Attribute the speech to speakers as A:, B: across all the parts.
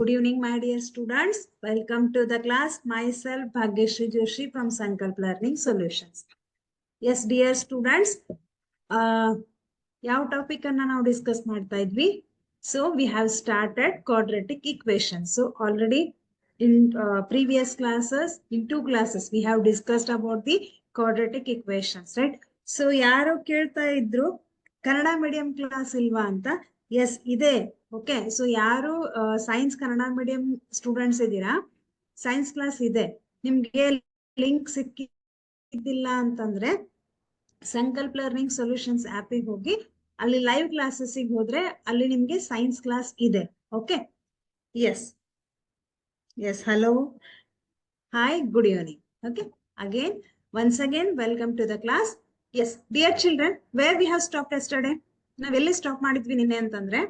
A: Good evening, my dear students. Welcome to the class. Myself, Bhagyashree Joshi from Sankalp Learning Solutions. Yes, dear students, ಯಾವ topic ಅನ್ನ ನಾವು discuss ಮಾಡ್ತಾ ಇದ್ವಿ. So we have started quadratic equations. So already in previous classes, in 2 classes, we have discussed about the quadratic equations, right? So ಯಾರು ಕೇಳ್ತಾ ಇದ್ರು Kannada medium class ಇಲ್ವಾ ಅಂತ. ಎಸ್ ಇದೆ. ಓಕೆ, ಸೊ ಯಾರು ಸೈನ್ಸ್ ಕನ್ನಡ ಮೀಡಿಯಂ ಸ್ಟೂಡೆಂಟ್ಸ್ ಇದ್ದೀರಾ, ಸೈನ್ಸ್ ಕ್ಲಾಸ್ ಇದೆ. ನಿಮ್ಗೆ ಲಿಂಕ್ ಸಿಕ್ಕಿದ್ದಿಲ್ಲ ಅಂತಂದ್ರೆ ಸಂಕಲ್ಪ ಲರ್ನಿಂಗ್ ಸೊಲ್ಯೂಷನ್ಸ್ ಆಪಿಗೆ ಹೋಗಿ ಅಲ್ಲಿ ಲೈವ್ ಕ್ಲಾಸಸ್ಗೆ ಹೋದ್ರೆ ಅಲ್ಲಿ ನಿಮ್ಗೆ ಸೈನ್ಸ್ ಕ್ಲಾಸ್ ಇದೆ. Okay, yes yes hello hi good evening. Okay, again once again welcome to the class. Yes dear children, where we have stop yesterday, ನಾವೆಲ್ಲಿ ಸ್ಟಾಪ್ ಮಾಡಿದ್ವಿ ನಿನ್ನೆ ಅಂತಂದ್ರೆ,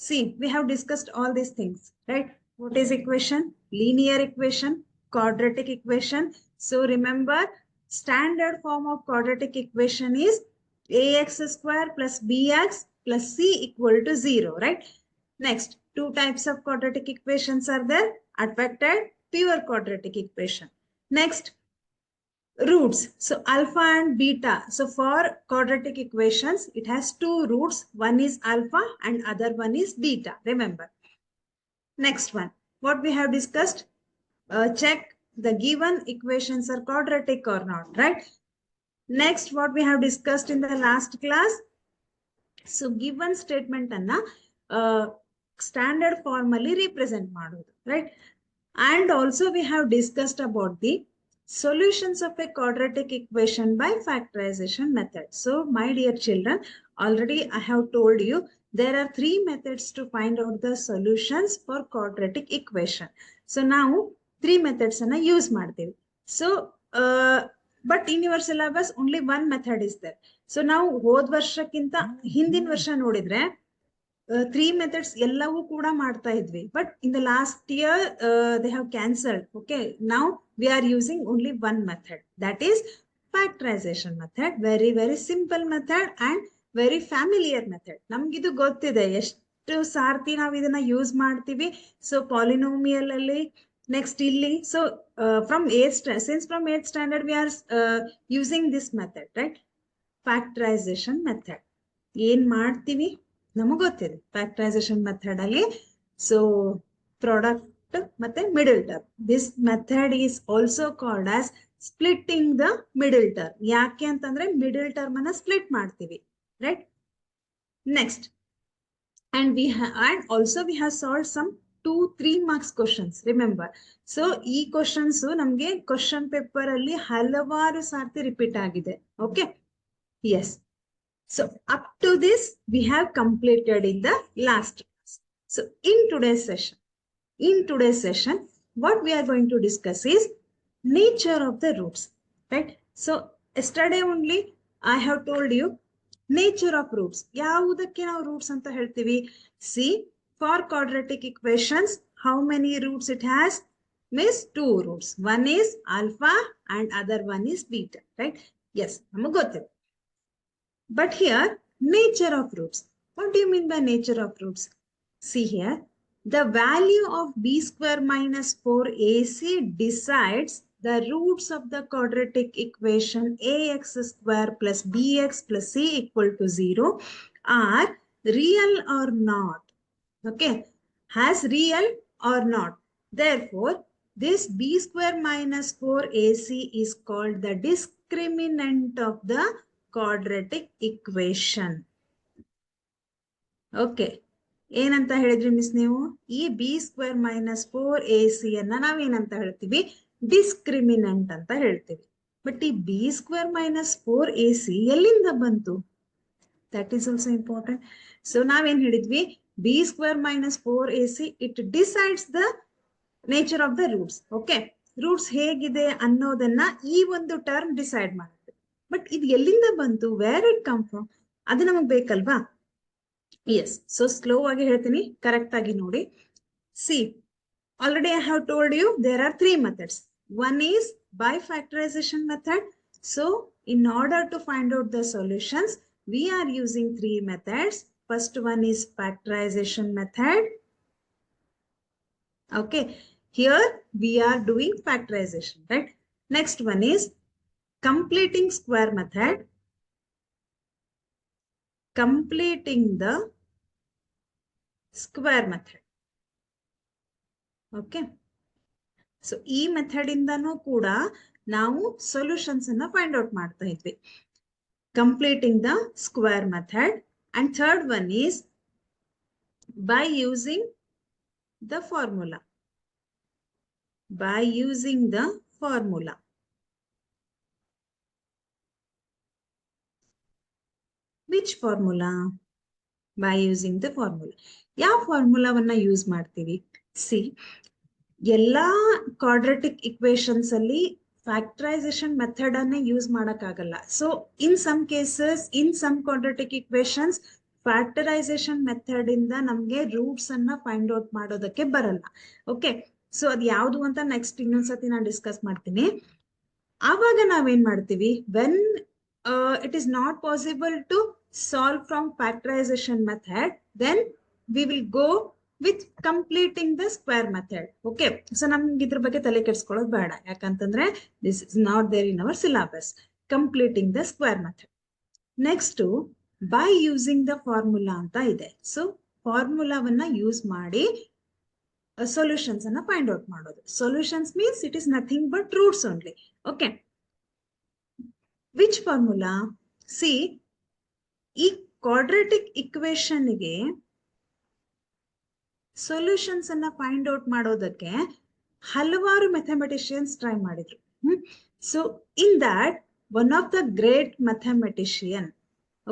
A: see we have discussed all these things, right? What is equation? Linear equation, quadratic equation. So remember, standard form of quadratic equation is ax square plus bx plus c equal to 0, right? Next, two types of quadratic equations are there: advected, pure quadratic equation. Next, roots. So alpha and beta. So for quadratic equations, it has two roots. One is alpha and other one is beta. Remember. Next one, what we have discussed, check the given equations are quadratic or not, right? Next, what we have discussed in the last class. So given statement anna standard formally represent madudu, right? And also we have discussed about the solutions of a quadratic equation by factorization method. So my dear children, already I have told you there are 3 methods to find out the solutions for quadratic equation. So now 3 methods anna use ಮಾಡ್ತೀವಿ. So but in your syllabus only one method is there. So now ಹೋದ ವರ್ಷಕ್ಕಿಂತ ಹಿಂದಿನ ವರ್ಷ ನೋಡಿದ್ರೆ 3 methods ಎಲ್ಲವೂ ಕೂಡ ಮಾಡ್ತಾ ಇದ್ವಿ. But in the last year they have cancelled. Okay, now we are using only one method, that is factorization method. Very very simple method and very familiar method. ನಮ್ಗಿದು ಗೊತ್ತಿದೆ, ಎಷ್ಟು ಸಾರ್ತಿ ನಾವು ಇದನ್ನ ಯೂಸ್ ಮಾಡ್ತೀವಿ. ಸೊ ಪಾಲಿನೋಮಿಯಲ್ ಅಲ್ಲಿ next ಇಲ್ಲಿ. So from since from 8th standard we are using this method, right? Factorization method ಏನ್ ಮಾಡ್ತೀವಿ ನಮಗೆ ಗೊತ್ತಿದೆ. ಫ್ಯಾಕ್ಟರೈಸೇಷನ್ ಮೆಥಡ್ ಅಲ್ಲಿ ಸೊ ಪ್ರಾಡಕ್ಟ್ ಮತ್ತೆ middle term. This method is also called as splitting the middle term. ಯಾಕೆ ಅಂತಂದ್ರೆ middle term ಅನ್ನ split ಮಾಡ್ತೀವಿ, right? Next, and also we have solved some 2-3 marks questions, remember. So ಈ questions ನಮ್ಗೆ question paper ಅಲ್ಲಿ ಹಲವಾರು ಸಾರ್ತಿ ರಿಪೀಟ್ ಆಗಿದೆ. Okay, yes. So up to this we have completed in the last class. So in today's session, what we are going to discuss is nature of the roots, right? So yesterday only I have told you nature of roots. ಯಾವುದಕ್ಕೆ ನಾವು roots ಅಂತ ಹೇಳ್ತೀವಿ? See, for quadratic equations, how many roots it has? Means 2 roots. One is alpha and other one is beta, right? Yes, ನಮಗೆ ಗೊತ್ತಿದೆ. But here, nature of roots. What do you mean by nature of roots? See here, the value of b square minus 4ac decides the roots of the quadratic equation ax square plus bx plus c equal to 0 are real or not. Okay, has real or not. Therefore, this b square minus 4ac is called the discriminant of the quadratic equation. Okay, ಏನಂತ ಹೇಳಿದ್ರಿ miss ನೀವು? ಈ b square minus 4ac ಅನ್ನ ನಾವೇನಂತ ಹೇಳ್ತೀವಿ? Discriminant ಅಂತ ಹೇಳ್ತೀವಿ. But ಈ ಬಿ ಸ್ಕ್ವೇರ್ ಮೈನಸ್ 4ac ಎಲ್ಲಿಂದ ಬಂತು? That is also important. So ನಾವೇನ್ ಹೇಳಿದ್ವಿ? B square minus 4ac it decides the nature of the roots. Okay, roots ಹೇಗಿದೆ ಅನ್ನೋದನ್ನ ಈ ಒಂದು ಟರ್ಮ್ ಡಿಸೈಡ್ ಮಾಡುತ್ತೆ. ಬಟ್ ಇದು ಎಲ್ಲಿಂದ ಬಂತು? Where it come from? ಅದು ನಮಗ್ ಬೇಕಲ್ವಾ? ಎಸ್. ಸೊ ಸ್ಲೋ ಆಗಿ ಹೇಳ್ತೀನಿ, ಕರೆಕ್ಟ್ ಆಗಿ ನೋಡಿ. See, already I have told you there are 3 methods. One is by factorisation method. So in order to find out the solutions we are using 3 methods. First one is factorisation method. Okay, here we are doing factorization, right? Next one is completing square method. Completing the square method. Okay. So ಈ method ಇಂದನೂ ಕೂಡ ನಾವು solutions ಅನ್ನ find out ಮಾಡ್ತಾ ಇದ್ವಿ. Completing the square method. And third one is by using the formula. By using the formula. Which formula? By using the formula. ಯಾವ ಫಾರ್ಮುಲಾವನ್ನ use ಮಾಡ್ತೀವಿ? See, ಎಲ್ಲಾ ಕ್ವಾಡ್ರಾಟಿಕ್ ಇಕ್ವೇಶನ್ಸ್ ಅಲ್ಲಿ ಫ್ಯಾಕ್ಟರೈಸೇಷನ್ ಮೆಥಡ್ ಅನ್ನೇ use ಮಾಡಕ್ಕಾಗಲ್ಲ. So in some cases, in some quadratic equations factorisation method ಇಂದ ನಮ್ಗೆ roots ಅನ್ನ ಫೈಂಡ್ ಔಟ್ ಮಾಡೋದಕ್ಕೆ ಬರಲ್ಲ. ಓಕೆ, ಸೊ ಅದು ಯಾವುದು ಅಂತ ನೆಕ್ಸ್ಟ್ ಇನ್ನೊಂದ್ಸತಿ ನಾನು ಡಿಸ್ಕಸ್ ಮಾಡ್ತೀನಿ. ಆವಾಗ ನಾವೇನ್ ಮಾಡ್ತೀವಿ, when it is not possible to solve from factorisation method, then we will go with completing the square method. Okay, so ನಮ್ಗೆ ಇದ್ರ ಬಗ್ಗೆ ತಲೆ ಕೆಡಿಸ್ಕೊಳ್ಳೋದು ಬೇಡ, ಯಾಕಂತಂದ್ರೆ this is not there in our syllabus. Completing the square method. Next, by using the formula ಅಂತ ಇದೆ. So ಫಾರ್ಮುಲಾವನ್ನ use ಮಾಡಿ ಸೊಲ್ಯೂಷನ್ಸ್ ಅನ್ನ ಫೈಂಡ್ ಔಟ್ ಮಾಡೋದು. Solutions means it is nothing but roots only. Okay, which formula? See, ಈ quadratic ಇಕ್ವೇಶನ್ಗೆ solutions ಅನ್ನ find out ಮಾಡೋದಕ್ಕೆ ಹಲವಾರು ಮ್ಯಾಥಮೆಟಿಷಿಯನ್ಸ್ ಟ್ರೈ ಮಾಡಿದ್ರು. So in that one of the great mathematician,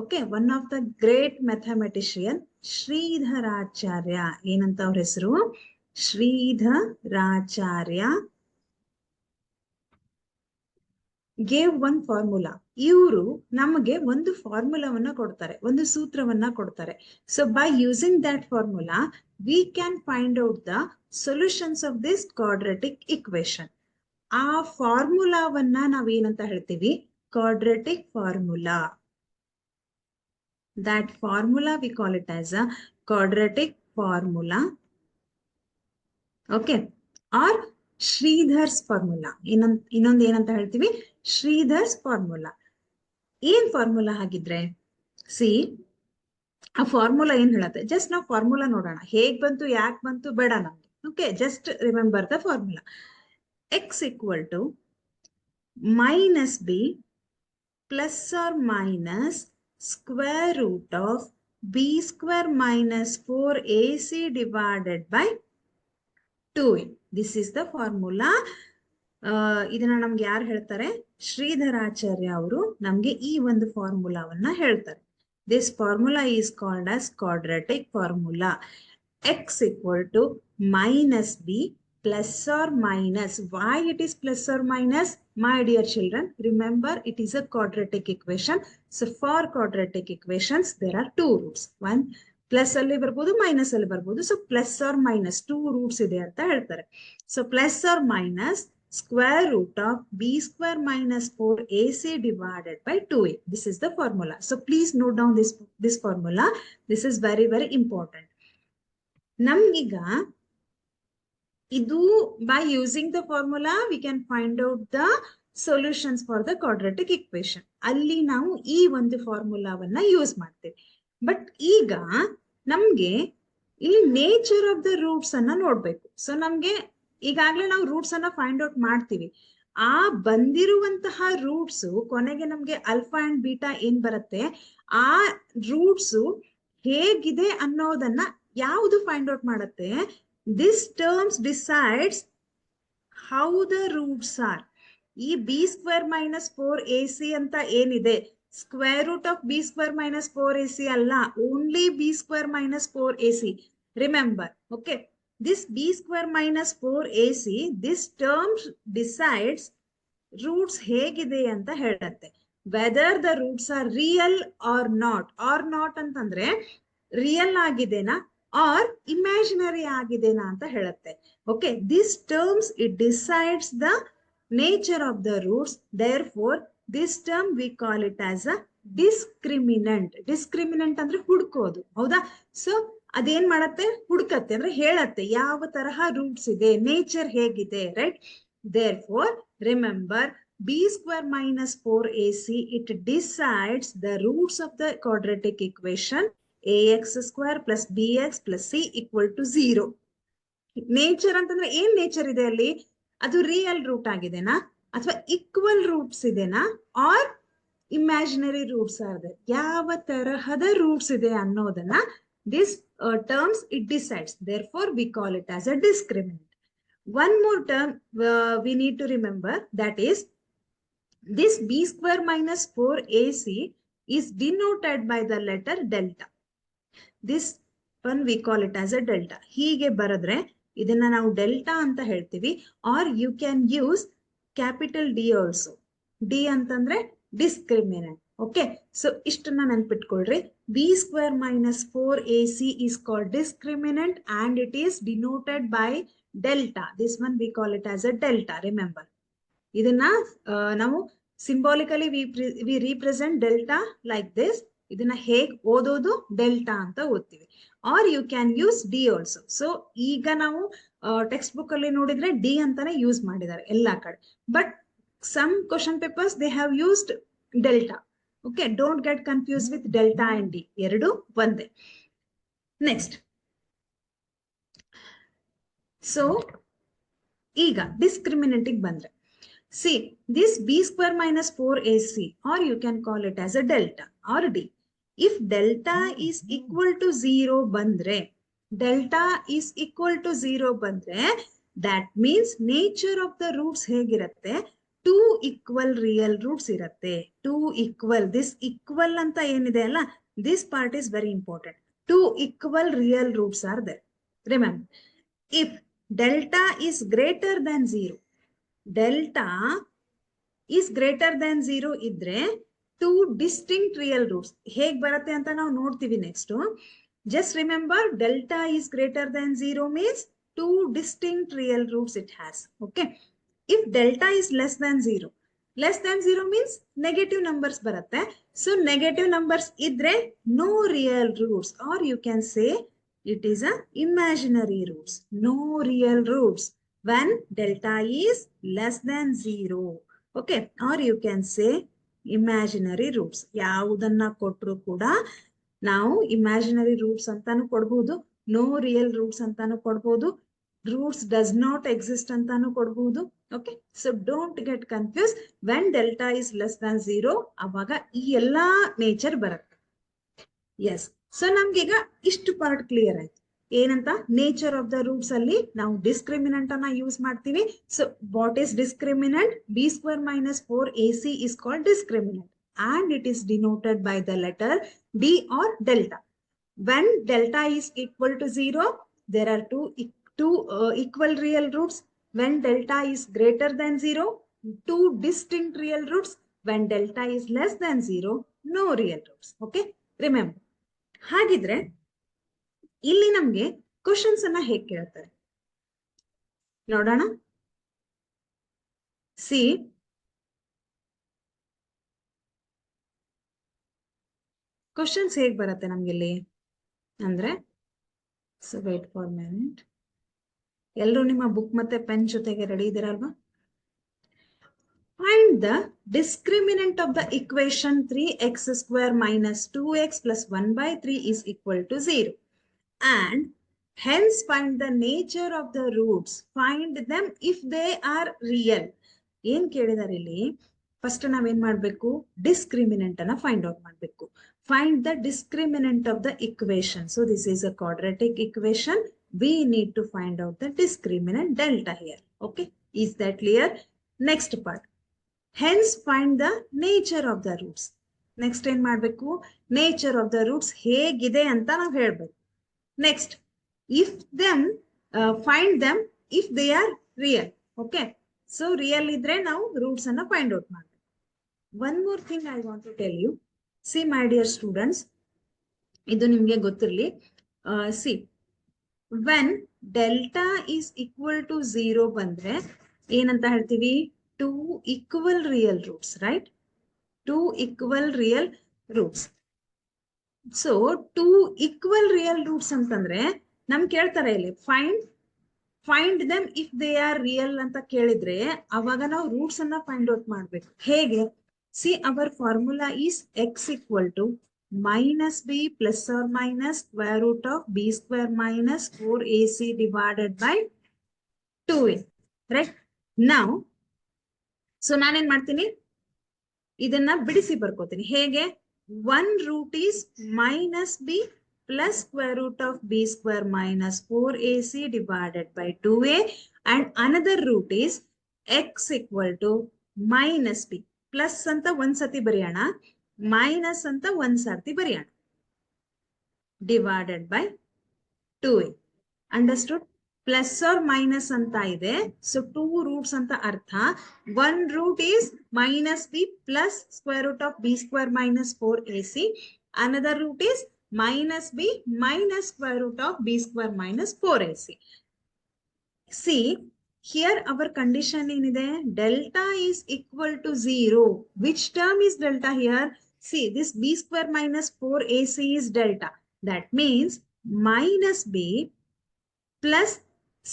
A: okay, one of the great mathematician Sridharacharya, ಏನಂತ ಅವ್ರ ಹೆಸರು? Sridharacharya gave one formula. ಇವರು ನಮಗೆ ಒಂದು ಫಾರ್ಮುಲಾವನ್ನ ಕೊಡ್ತಾರೆ, ಒಂದು ಸೂತ್ರವನ್ನ ಕೊಡ್ತಾರೆ. So by using that formula we can find out the solutions of this quadratic equation. ಆ ಫಾರ್ಮುಲಾವನ್ನ ನಾವೇನಂತ ಹೇಳ್ತೀವಿ? Quadratic formula. That formula we call it as a quadratic formula. Okay, or Sridhar's formula. ಇನ್ನೊಂದು ಏನಂತ ಹೇಳ್ತೀವಿ? ಶ್ರೀಧರ್ಸ್ ಫಾರ್ಮುಲಾ. ಏನ್ ಫಾರ್ಮುಲಾ ಹಾಗಿದ್ರೆ? See, ಆ ಫಾರ್ಮುಲಾ ಏನ್ ಹೇಳತ್ತೆ? ಜಸ್ಟ್ ನಾವು ಫಾರ್ಮುಲಾ ನೋಡೋಣ. ಹೇಗ್ ಬಂತು, ಯಾಕೆ ಬಂತು ಬೇಡ ನಮ್ಗೆ. Okay, just remember the formula. X equal to minus b plus or minus square root of b square minus 4ac divided by 2a. This is the formula. ಇದನ್ನ ನಮ್ಗೆ ಯಾರು ಹೇಳ್ತಾರೆ? ಶ್ರೀಧರಾಚಾರ್ಯ ಅವರು ನಮ್ಗೆ ಈ ಒಂದು ಫಾರ್ಮುಲಾವನ್ನ ಹೇಳ್ತಾರೆ. This formula is called as quadratic formula. X equal to minus b plus or minus. Why it is plus or minus? My dear children, remember it is a quadratic equation. So for quadratic equations there are two roots. One plus ಅಲ್ಲಿ ಬರ್ಬೋದು, minus ಅಲ್ಲಿ ಬರ್ಬೋದು. So plus or minus two roots ಇದೆ ಅಂತ ಹೇಳ್ತಾರೆ. So plus or minus square root of b square minus 4ac divided by 2a. This is the formula. So please note down this formula. This is very, very important. ನಮ್ಗೀಗ ಇದು by using the formula we can find out the solutions for the quadratic equation. ಅಲ್ಲಿ ನಾವು ಈ ಒಂದು ಫಾರ್ಮುಲಾವನ್ನ use ಮಾಡ್ತೇವೆ. But ಈಗ ನಮ್ಗೆ ಇಲ್ಲಿ nature of the roots ಅನ್ನ ನೋಡ್ಬೇಕು. ಸೊ ನಮ್ಗೆ ಈಗಾಗ್ಲೇ ನಾವು ರೂಟ್ಸ್ ಅನ್ನ ಫೈಂಡ್ ಔಟ್ ಮಾಡ್ತೀವಿ. ಆ ಬಂದಿರುವಂತಹ ರೂಟ್ಸ್ ಕೊನೆಗೆ ನಮ್ಗೆ ಅಲ್ಫಾ ಅಂಡ್ ಬೀಟಾ ಏನ್ ಬರುತ್ತೆ, ಆ ರೂಟ್ಸ್ ಹೇಗಿದೆ ಅನ್ನೋದನ್ನ ಯಾವುದು ಫೈಂಡ್ ಔಟ್ ಮಾಡುತ್ತೆ? This terms decides how the roots are. ಈ ಬಿ ಸ್ಕ್ವೇರ್ ಮೈನಸ್ 4ac ಅಂತ ಏನಿದೆ, square root of b square minus 4ac ಅಲ್ಲ, only b square minus 4ac. Remember, okay, this b square minus 4ac, this term decides roots ಹೇಗಿದೆ ಅಂತ ಹೇಳುತ್ತೆ. whether the roots are real or not ಅಂತಂದ್ರೆ real ಆಗಿದೆನಾ R imaginary ಆಗಿದೆನಾ ಅಂತ ಹೇಳುತ್ತೆ. Okay, this terms it decides the nature of the roots. Therefore this term we call it as a discriminant. discriminant ಅಂದ್ರೆ ಹುಡುಕೋದು, ಹೌದಾ? So ಅದೇನ್ ಮಾಡತ್ತೆ, ಹುಡುಕತ್ತೆ ಅಂದ್ರೆ ಹೇಳತ್ತೆ ಯಾವ ತರಹ ರೂಟ್ಸ್ ಇದೆ, ನೇಚರ್ ಹೇಗಿದೆ, right. Therefore remember b square minus 4ac, it decides the roots of the quadratic equation ax square plus bx plus c equal to 0. Nature ಅಂತಂದ್ರೆ ಏನ್ ನೇಚರ್ ಇದೆ ಅಲ್ಲಿ, ಅದು ರಿಯಲ್ ರೂಟ್ ಆಗಿದೆನಾ ಅಥವಾ ಈಕ್ವಲ್ ರೂಟ್ಸ್ ಇದೆನಾ R imaginary roots R, ಯಾವ ತರಹದ roots ಇದೆ ಅನ್ನೋದನ್ನ this terms it decides. Therefore we call it as a discriminant. One more term we need to remember, that is this b square minus 4ac is denoted by the letter delta. This one we call it as a delta. ಹೀಗೆ ಬರೆದ್ರೆ ಇದನ್ನ ನಾವು delta ಅಂತ ಹೇಳ್ತೀವಿ, or you can use capital D also. D ಅಂತಂದ್ರೆ discriminant. Okay, so ಇಷ್ಟನ್ನ ನೆನ್ಪಿಟ್ಕೊಳ್ರಿ. B square minus 4ac is called discriminant and it is denoted by delta. This one we call it as a delta. Remember, ಇದನ್ನ ನಾವು symbolically we represent delta like this. ಇದನ್ನ ಹೇಗ್ ಓದೋದು, delta ಅಂತ ಓದ್ತೀವಿ. Or you can use d also. ಸೊ ಈಗ ನಾವು ಟೆಕ್ಸ್ಟ್ ಬುಕ್ ಅಲ್ಲಿ ನೋಡಿದ್ರೆ ಡಿ ಅಂತಾನೆ ಯೂಸ್ ಮಾಡಿದ್ದಾರೆ ಎಲ್ಲಾ ಕಡೆ, but some question papers they have used delta. Okay, don't get confuse with delta and d, ಎರಡು ಒಂದೇ. ನೆಕ್ಸ್ಟ್, ಸೊ ಈಗ ಡಿಸ್ಕ್ರಿಮಿನೆಂಟ್ ಬಂದ್ರೆ, see this b square minus 4ac, or you can call it as a delta or d. If delta is equal to 0 bandre, delta is equal to 0 bandre, that means nature of the roots hegiratte, two equal real roots iratte. Two equal, this equal anta enide alla, this part is very important. Two equal real roots are there. Remember, if delta is greater than 0, delta is greater than 0 ಇದ್ರೆ two distinct real roots ಹೇಗ್ ಬರುತ್ತೆ ಅಂತ ನಾವು ನೋಡ್ತೀವಿ next. Just remember, delta is greater than 0 means two distinct real roots it has. Okay, if delta is less than 0, less than 0 means negative numbers ಬರುತ್ತೆ. So negative numbers ಇದ್ರೆ no real roots, or you can say it is a imaginary roots, no real roots when delta is less than 0. Okay, or you can say imaginary roots. ಯಾವುದನ್ನ ಕೊಟ್ಟರು ಕೂಡ ನಾವು imaginary roots ಅಂತಾನು ಕೊಡಬಹುದು, no real roots ಅಂತಾನು ಕೊಡಬಹುದು, roots does not exist ಅಂತಾನು ಕೊಡಬಹುದು. Okay, so don't get confused. When delta is less than 0, ಅವಾಗ ಈ ಎಲ್ಲಾ ನೇಚರ್ ಬರುತ್ತೆ. ಎಸ್, ಸೊ ನಮ್ಗೀಗ ಇಷ್ಟು ಪಾರ್ಟ್ ಕ್ಲಿಯರ್ ಆಯ್ತು. ಏನಂತ, ನೇಚರ್ ಆಫ್ ದ ರೂಟ್ಸ್ ಅಲ್ಲಿ ನಾವು ಡಿಸ್ಕ್ರಿಮಿನೆಂಟ್ ಅನ್ನ ಯೂಸ್ ಮಾಡ್ತೀವಿ. So what is discriminant? B square minus 4ac is called discriminant and it is denoted by the letter d or delta. When delta is equal to 0, there are two equal real roots. When delta is greater than 0, two distinct real roots. When delta is less than 0, no real roots. Okay, remember. ಹಾಗಿದ್ರೆ ಇಲ್ಲಿ ನಮ್ಗೆ questions ಅನ್ನ ಹೇಗೆ ಕೇಳ್ತಾರೆ ನೋಡೋಣ. C, questions ಹೇಗ್ ಬರುತ್ತೆ ನಮ್ಗಿಲ್ಲಿ ಅಂದ್ರೆ, ಸೊ ವೇಟ್ ಫಾರ್ ಮಿನಿಟ್. ಎಲ್ಲರೂ ನಿಮ್ಮ ಬುಕ್ ಮತ್ತೆ ಪೆನ್ ಜೊತೆಗೆ ready ಇದ್ದೀರಲ್ವಾ? Find the discriminant of the equation 3x square minus 2x plus 1 by 3 is equal to 0. And hence find the nature of the roots. Find them if they are real. ಏನ್ ಕೇಳಿದಾರೆ ಇಲ್ಲಿ? First ನಾವೇನ್ ಮಾಡ್ಬೇಕು? Discriminant ಅನ್ನ find out ಮಾಡ್ಬೇಕು. Find the discriminant of the equation. So this is a quadratic equation. We need to find out the discriminant delta here. Okay, is that clear? Next part. Hence find the nature of the roots. Next ಏನ್ ಮಾಡ್ಬೇಕು? Nature of the roots ಹೇಗಿದೆ ಅಂತ ನಾವು ಹೇಳ್ಬೇಕು. Next, if them, find them if they are real. Okay, so real idre ನಾವು roots ಅನ್ನ find out ಮಾಡ್ಬೇಕು. One more thing I want to tell you. See my dear students, ಇದು ನಿಮ್ಗೆ ಗೊತ್ತಿರಲಿ. See, when delta is equal to 0 ಬಂದ್ರೆ ಏನಂತ ಹೇಳ್ತೀವಿ? Two equal real roots, right? Two equal real roots. So two equal real roots ಅಂತಂದ್ರೆ ನಮ್ ಕೇಳ್ತಾರೆ ಇಲ್ಲಿ find them if they are real ಅಂತ ಕೇಳಿದ್ರೆ ಅವಾಗ ನಾವು ರೂಟ್ಸ್ ಅನ್ನ ಫೈಂಡ್ ಔಟ್ ಮಾಡ್ಬೇಕು. ಹೇಗೆ? See our formula is x equal to minus b plus or minus square root of b square minus 4ac divided by 2a. Right? Now, so ನಾನೇನ್ ಮಾಡ್ತೀನಿ, ಇದನ್ನ ಬಿಡಿಸಿ ಬರ್ಕೋತೀನಿ. ಹೇಗೆ? 1 root is minus b plus square root of b square minus 4ac divided by 2a and another root is x equal to minus b. Plus ಅಂತ ಒಂದ್ ಸತಿ ಬರೆಯೋಣ, minus ಅಂತ ಒಂದ್ ಸರ್ತಿ ಬರೆಯೋಣ, divided by 2a. Understood? Plus or minus anta ide. So 2 roots anta artha. One root is minus b plus square root of b square minus 4ac. Another root is minus b minus square root of b square minus 4ac. See, here our condition inide. Delta is equal to 0. Which term is delta here? See, this b square minus 4ac is delta. That means minus b plus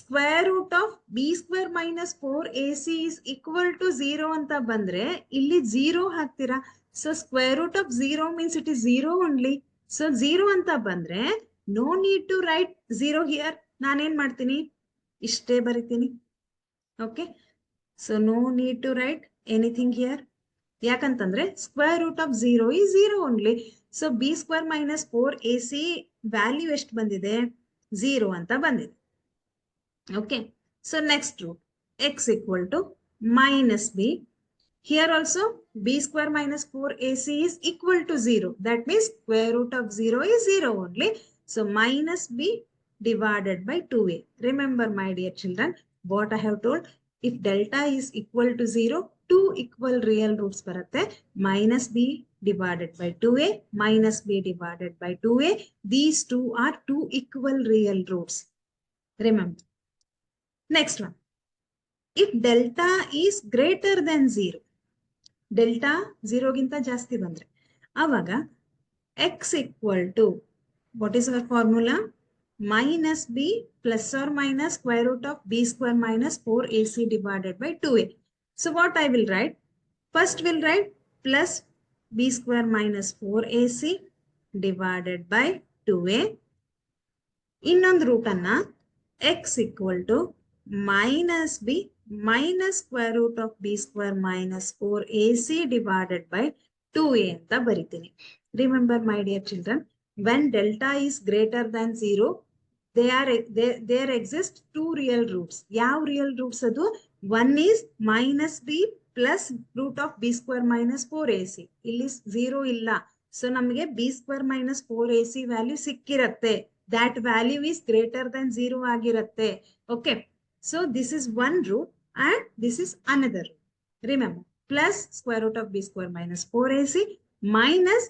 A: square root of b square minus 4ac is equal to 0 anta bandre illi 0 ಹಾಕ್ತೀರಾ. So square root of 0 means it is 0 only. So 0 anta bandre no need to write 0 here. ನಾನೇನ್ ಮಾಡ್ತೀನಿ, ಇಷ್ಟೇ ಬರಿತೀನಿ. Okay, so no need to write anything here. ಯಾಕಂತಂದ್ರೆ square root of 0 is 0 only. So b square minus 4ac value ಎಷ್ಟು ಬಂದಿದೆ? 0 ಅಂತ ಬಂದಿದೆ. Okay, so next root, x equal to minus b. Here also b square minus 4ac is equal to 0. That means square root of 0 is 0 only. So minus b divided by 2a. Remember my dear children, what I have told, if delta is equal to 0, two equal real roots baratte. Minus b divided by 2a, minus b divided by 2a. These two are two equal real roots. Remember. Next one, if delta is greater than 0, delta 0 ಗಿಂತ ಜಾಸ್ತಿ ಬಂದ್ರೆ ಆವಾಗ x equal to, what is our formula? Minus b plus or minus square root of b square minus 4ac divided by 2a. So what I will write? First we'll write plus b square minus 4ac divided by 2a. ಇನ್ನೊಂದು root ಅನ್ನ x equal to minus b minus square root of b square minus 4ac divided by 2a ಅಂತ ಬರಿತೀನಿ. Remember my dear children, when delta is greater than 0, there exist two real roots. ಯಾವ real roots ಅದು? One is minus b plus root of b square minus 4ac. ಇಲ್ಲಿ 0 ಇಲ್ಲ. So ನಮಗೆ b square minus 4ac value ಸಿಕ್ಕಿರತ್ತೆ. That value is greater than 0 ಆಗಿರತ್ತೆ. Okay. So this is one root and this is another root. Remember, plus square root of b square minus 4ac minus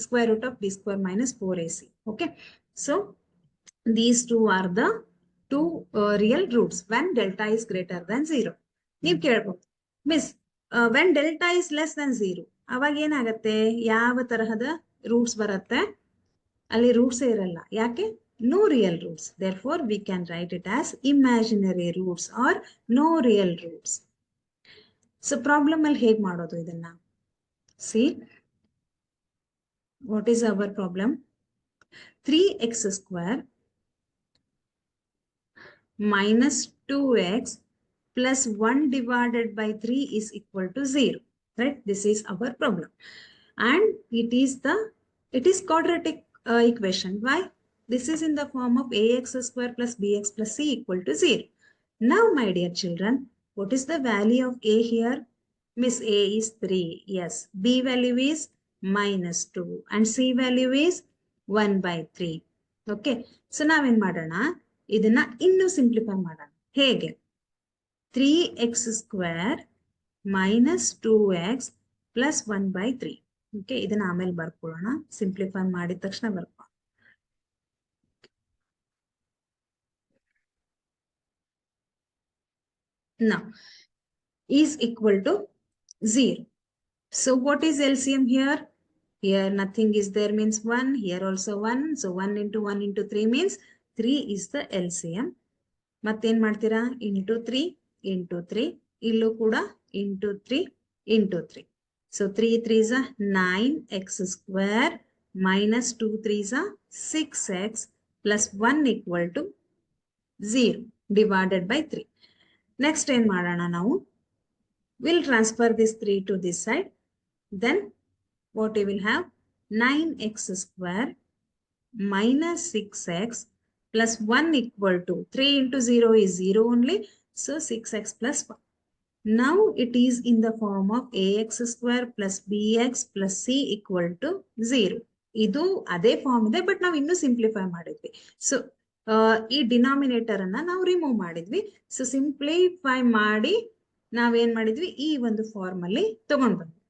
A: square root of b square minus 4ac. Okay. So these two are the two real roots when delta is greater than 0. ನೀವು ಕೇಳಬಹುದು, miss when delta is less than 0 ಅವಾಗ ಏನಾಗುತ್ತೆ? ಯಾವ ತರಹದ roots ಬರುತ್ತೆ? ಅಲ್ಲಿ roots ಇರಲ್ಲ. ಯಾಕೆ? No real roots. Therefore, we can write it as imaginary roots or no real roots. So problem ಅಲ್ಲಿ ಹೇಗೆ ಮಾಡೋದು ಇದನ್ನ? See, what is our problem? 3x square minus 2x plus 1 divided by 3 is equal to 0. Right? This is our problem. And it is quadratic equation. Why? This is in the form of ax square plus bx plus c equal to 0. Now, my dear children, what is the value of a here? Miss, a is 3. Yes. B value is minus 2. And c value is 1 by 3. Okay. So, ನಾವೇನ್ ಮಾಡೋಣ? ಇದನ್ನ ಇನ್ನೂ simplify ಮಾಡೋಣ. ಹೇಗೆ? 3x square minus 2x plus 1 by 3. Okay. ಇದನ್ನ ಆಮೇಲೆ ಬರ್ಕೊಳ್ಳೋಣ. Simplify ಮಾಡಿದ ತಕ್ಷಣ ಬರ್ಕೊಳ್ಳೋಣ. Now, is equal to 0. So what is LCM here? Here nothing is there means 1. Here also 1. So 1 into 1 into 3 means 3 is the LCM. ಮತ್ತೇನ್ ಮಾಡ್ತೀರಾ into 3 into 3. ಇಲ್ಲೂ ಕೂಡ into 3 into 3. So 3 3s are 9x square minus 2 3s are 6x plus 1 equal to 0 divided by 3. Next ಏನ್ ಮಾಡೋಣ ನಾವು? We'll transfer this 3 to this side. Then what we will have? 9x square minus 6x plus 1 equal to 3 into 0 is 0 only. So 6x plus 1. Now it is in the form of ax square plus bx plus c equal to 0. ಇದು ಅದೇ form ಇದೆ but ನಾವು ಇನ್ನೂ simplify ಮಾಡಿದ್ವಿ. So ಈ denominator ಅನ್ನ ನಾವು remove ಮಾಡಿದ್ವಿ. ಸೊ ಸಿಂಪ್ಲಿಫೈ ಮಾಡಿ ನಾವೇನ್ ಮಾಡಿದ್ವಿ, ಈ ಒಂದು ಫಾರ್ಮ್ ಅಲ್ಲಿ ತಗೊಂಡ್ ಬಂದ್ವಿ.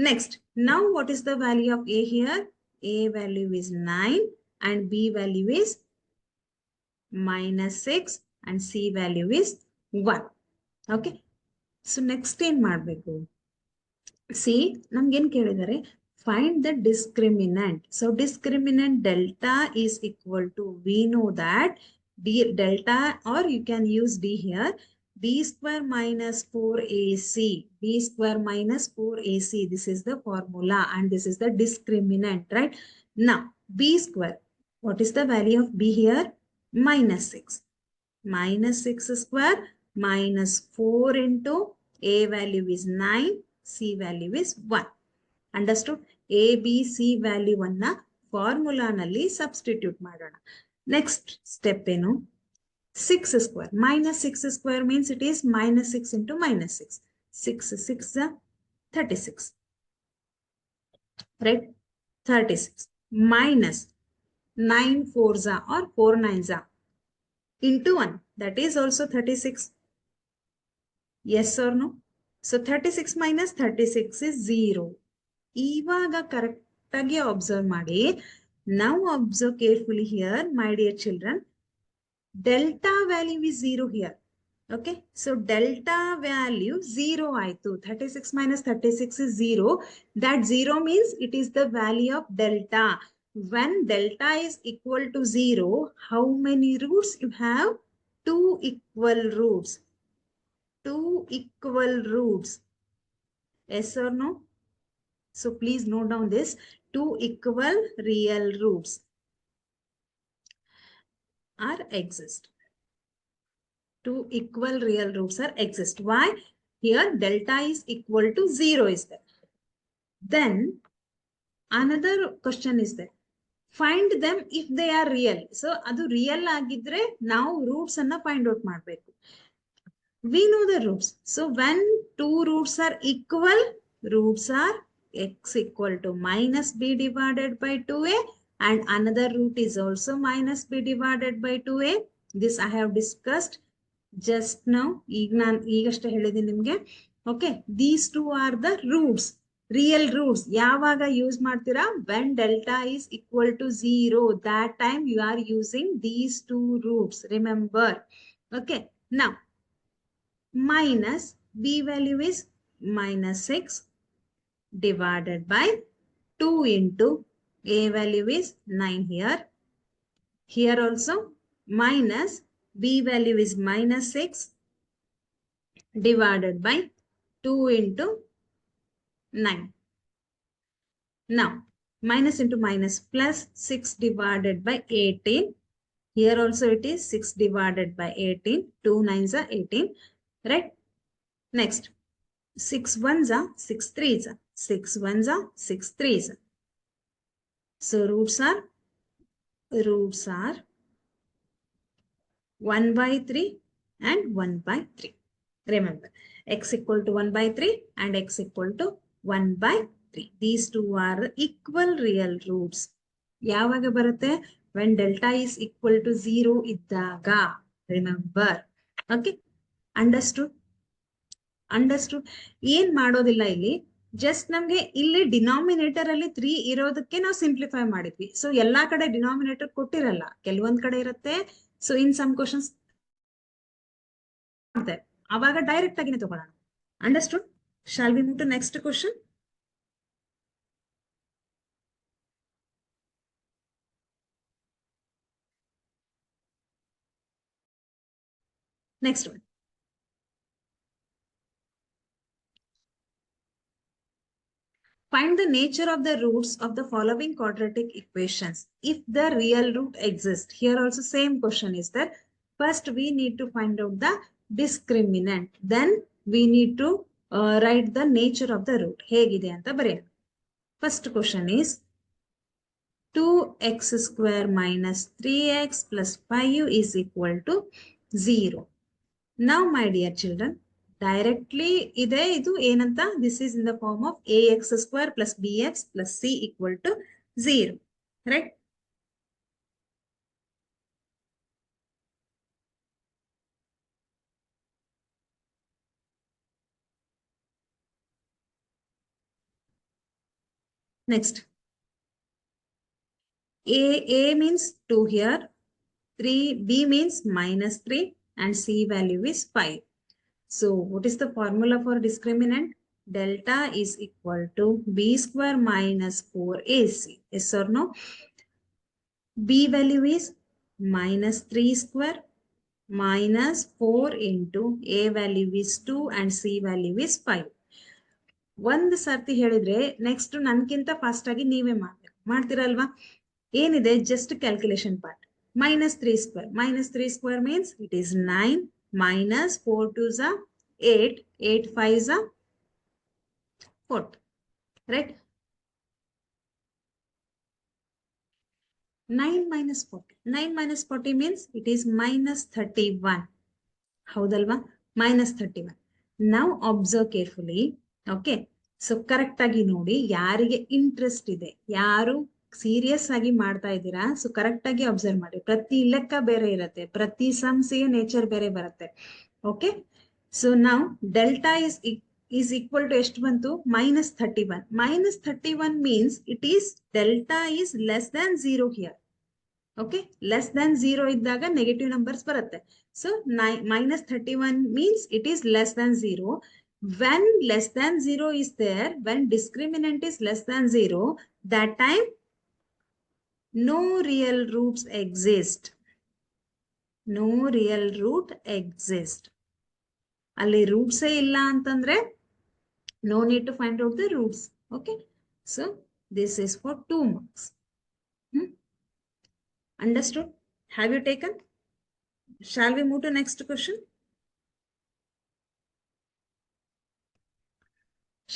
A: Next, now what is the value of a here? A value is 9 and b value is minus 6 and c value is 1. Okay. So next ಏನ್ ಮಾಡಬೇಕು? See, ನಮ್ಗೇನ್ ಕೇಳಿದ್ದಾರೆ? Find the discriminant. So discriminant delta is equal to, we know that delta, or you can use d here, b square minus 4ac. b square minus 4ac. This is the formula and this is the discriminant, right? Now, b square. What is the value of b here? Minus 6. Minus 6 square minus 4 into a value is 9, c value is 1. Understood? A, B, C value ಅನ್ನ formula ನಲ್ಲಿ substitute ಮಾಡೋಣ. Next step ಏನು? 6 square. Minus 6 square means it is minus 6 into minus 6. 6 6 36. Right? 36. Minus 9 4s or 4 9s into 1. That is also 36. Yes or no? So 36 minus 36 is 0. ಇವಾಗ correct ಆಗಿ observe ಮಾಡಿ. Now observe carefully here, my dear children. Delta value is 0 here. Okay. So delta value 0 ಆಯ್ತು. 36 minus 36 is 0. That 0 means it is the value of delta. When delta is equal to 0, how many roots you have? 2 equal roots. 2 equal roots. Yes or no? So please note down this. 2 equal real roots are exist. 2 equal real roots are exist. Why? Here delta is equal to 0 is there. Then another question is there. Find them if they are real. So adu real agidre now roots anna find out ಮಾಡಬೇಕು. We know the roots. So when two roots are equal, roots are x equal to minus b divided by 2a and another root is also minus b divided by 2a. This I have discussed just now. ಈಗಷ್ಟೇ ಹೇಳಿದ್ದೀನಿ ನಿಮಗೆ. Okay, these two are the roots, real roots. ಯಾವಾಗ use ಮಾಡ್ತೀರಾ? When delta is equal to 0, that time you are using these two roots. Remember. Okay, now minus b value is minus 6 divided by 2 into a value is 9 here. Here also minus b value is minus 6 divided by 2 into 9. Now minus into minus plus 6 divided by 18. Here also it is 6 divided by 18. 2 9s are 18. Right? Next, 6 1s are 6 3s are 6 1s are 6 3s. So roots are 1 by 3 and 1 by 3. Remember, x equal to 1 by 3 and x equal to 1 by 3. These two are equal real roots. ಯಾವಾಗ ಬರುತ್ತೆ? When delta is equal to 0 ಇದ್ದಾಗ. Remember. Okay. Understood? Understood? ಏನ್ ಮಾಡೋದಿಲ್ಲ ಇಲ್ಲಿ. Just ನಮ್ಗೆ ಇಲ್ಲಿ denominator ಅಲ್ಲಿ 3 ಇರೋದಕ್ಕೆ ನಾವು ಸಿಂಪ್ಲಿಫೈ ಮಾಡಿದ್ವಿ. ಸೊ ಎಲ್ಲಾ ಕಡೆ ಡಿನಾಮಿನೇಟರ್ ಕೊಟ್ಟಿರಲ್ಲ, ಕೆಲವೊಂದ್ ಕಡೆ ಇರುತ್ತೆ. ಸೊ ಇನ್ ಸಮ್ ಕ್ವಶನ್ಸ್ ಅವಾಗ ಡೈರೆಕ್ಟ್ ಆಗಿನೇ ತಗೊಳ್ಳೋಣ. Understood? Shall we move to next question? Next one. Find the nature of the roots of the following quadratic equations if the real root exists. Here also same question is there. First we need to find out the discriminant. Then we need to write the nature of the root. ಹೇಗಿದೆ ಅಂತ ಬರೆಯೋಣ. First question is 2x square minus 3x plus 5 is equal to 0. Now my dear children, directly ಇದೆ ಇದು ಏನಂತ, this is in the form of ax square plus bx plus c equal to 0, right? Next, a means 2 here, 3, b means minus 3 and c value is 5. So what is the formula for discriminant? Delta is equal to b square minus 4ac. Yes or no? B value is minus 3 square minus 4 into A value is 2 and C value is 5. ಒಂದು ಸರ್ತಿ ಹೇಳಿದ್ರೆ next ನನ್ಕಿಂತ fast ಆಗಿ ನೀವೇ ಮಾಡ್ಬೇಕು. ಮಾಡ್ತೀರಲ್ವಾ? ಏನಿದೆ just calculation part. minus 3 square. Minus 3 square means it is 9 minus 4 2s are 8. 8 5s are 40. Right? 9 minus 40. 9 minus 40 means it is minus 31. ಹೌದಲ್ವಾ? minus 31. Now observe carefully. Okay. So correct ಆಗಿ ನೋಡಿ, ಯಾರಿಗೆ interest ಇದೆ, ಯಾರು ಸೀರಿಯಸ್ ಆಗಿ ಮಾಡ್ತಾ ಇದ್ದೀರಾ, so correct ಆಗಿ ಅಬ್ಸರ್ವ್ ಮಾಡಿ. ಪ್ರತಿ ಲೆಕ್ಕ ಬೇರೆ ಇರುತ್ತೆ, ಪ್ರತಿ ಸಂಸ್ಥೆಯ ನೇಚರ್ ಬೇರೆ ಬರುತ್ತೆ. ಓಕೆ, ಸೊ ನಾವು ಡೆಲ್ಟಾ is equal to ಎಷ್ಟು ಬಂತು? minus 31. minus 31 means it is delta is less than 0 here. Okay, less than 0 ಇದ್ದಾಗ ನೆಗೆಟಿವ್ ನಂಬರ್ಸ್ ಬರುತ್ತೆ. So minus 31 means it is less than 0. When less than 0 is there, when discriminant is less than 0, that time no real roots exist. No real root exist. ಅಲ್ಲಿ roots ಇಲ್ಲ ಅಂತಂದ್ರೆ no need to find out the roots. Okay, so this is for 2 marks. Understood? Have you taken? Shall we move to next question?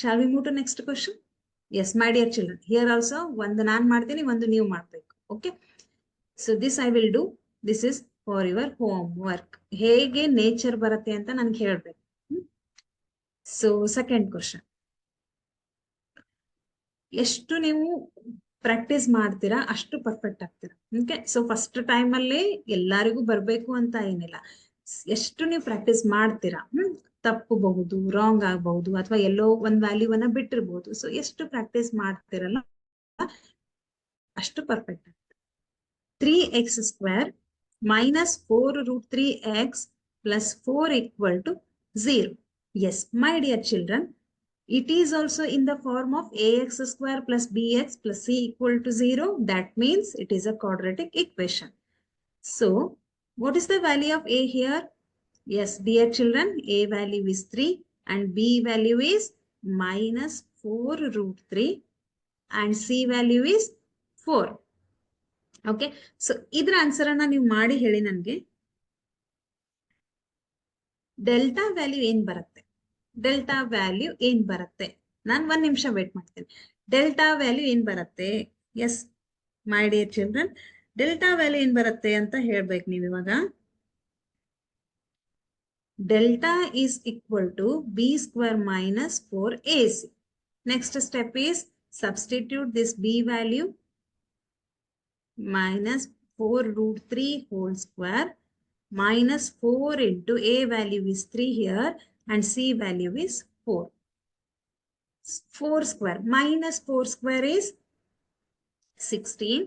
A: Shall we move to next question? Yes, my dear children. Here also, ಒಂದು ನಾನು ಮಾಡ್ತೀನಿ, ಒಂದು ನೀವು ಮಾಡಬೇಕು. Okay. So this I will do. This is for your homework. ಹೇಗೆ nature ಬರುತ್ತೆ ಅಂತ ನನಗೆ ಹೇಳಬೇಕು. So second question. ಎಷ್ಟು ನೀವು ಪ್ರಾಕ್ಟೀಸ್ ಮಾಡ್ತೀರಾ ಅಷ್ಟು ಪರ್ಫೆಕ್ಟ್ ಆಗ್ತೀರಾ. ಓಕೆ, ಸೊ ಫಸ್ಟ್ ಟೈಮ್ ಅಲ್ಲಿ ಎಲ್ಲರಿಗೂ ಬರಬೇಕು ಅಂತ ಏನಿಲ್ಲ. ಎಷ್ಟು ನೀವು ಪ್ರಾಕ್ಟೀಸ್ ಮಾಡ್ತೀರಾ, ತಪ್ಪಬಹುದು, ರಾಂಗ್ ಆಗಬಹುದು, ಅಥವಾ ಎಲ್ಲೋ ಒಂದ್ ವ್ಯಾಲ್ಯೂವನ್ನ ಬಿಟ್ಟಿರ್ಬೋದು. ಸೊ ಎಷ್ಟು ಪ್ರಾಕ್ಟೀಸ್ ಮಾಡ್ತಿರಲ್ಲ ಅಷ್ಟು ಪರ್ಫೆಕ್ಟ್ ಆಗ್ತದೆ. 3x square minus 4 root 3x plus 4 equal to 0. Yes, my dear children, it is also in the form of ax square plus bx plus c equal to 0. That means it is a quadratic equation. So what is the value of a here? Yes, dear children, a value is 3 and b value is minus 4 root 3 and c value is 4. Okay, so idra answer anna ನೀವು ಮಾಡಿ ಹೇಳಿ ನನಗೆ. Delta value ಏನ್ ಬರುತ್ತೆ? Delta value ಏನ್ ಬರುತ್ತೆ? ನಾನು 1 ನಿಮಿಷ ವೇಟ್ ಮಾಡ್ತೇನೆ. ಡೆಲ್ಟಾ ವ್ಯಾಲ್ಯೂ ಏನ್ ಬರುತ್ತೆ? Yes my dear children, delta value ಏನ್ ಬರುತ್ತೆ ಅಂತ ಹೇಳ್ಬೇಕು ನೀವು ಇವಾಗ. Delta is equal to b square minus 4ac. Next step is substitute this b value minus 4 root 3 whole square minus 4 into a value is 3 here and c value is 4. 4 square minus 4 square is 16.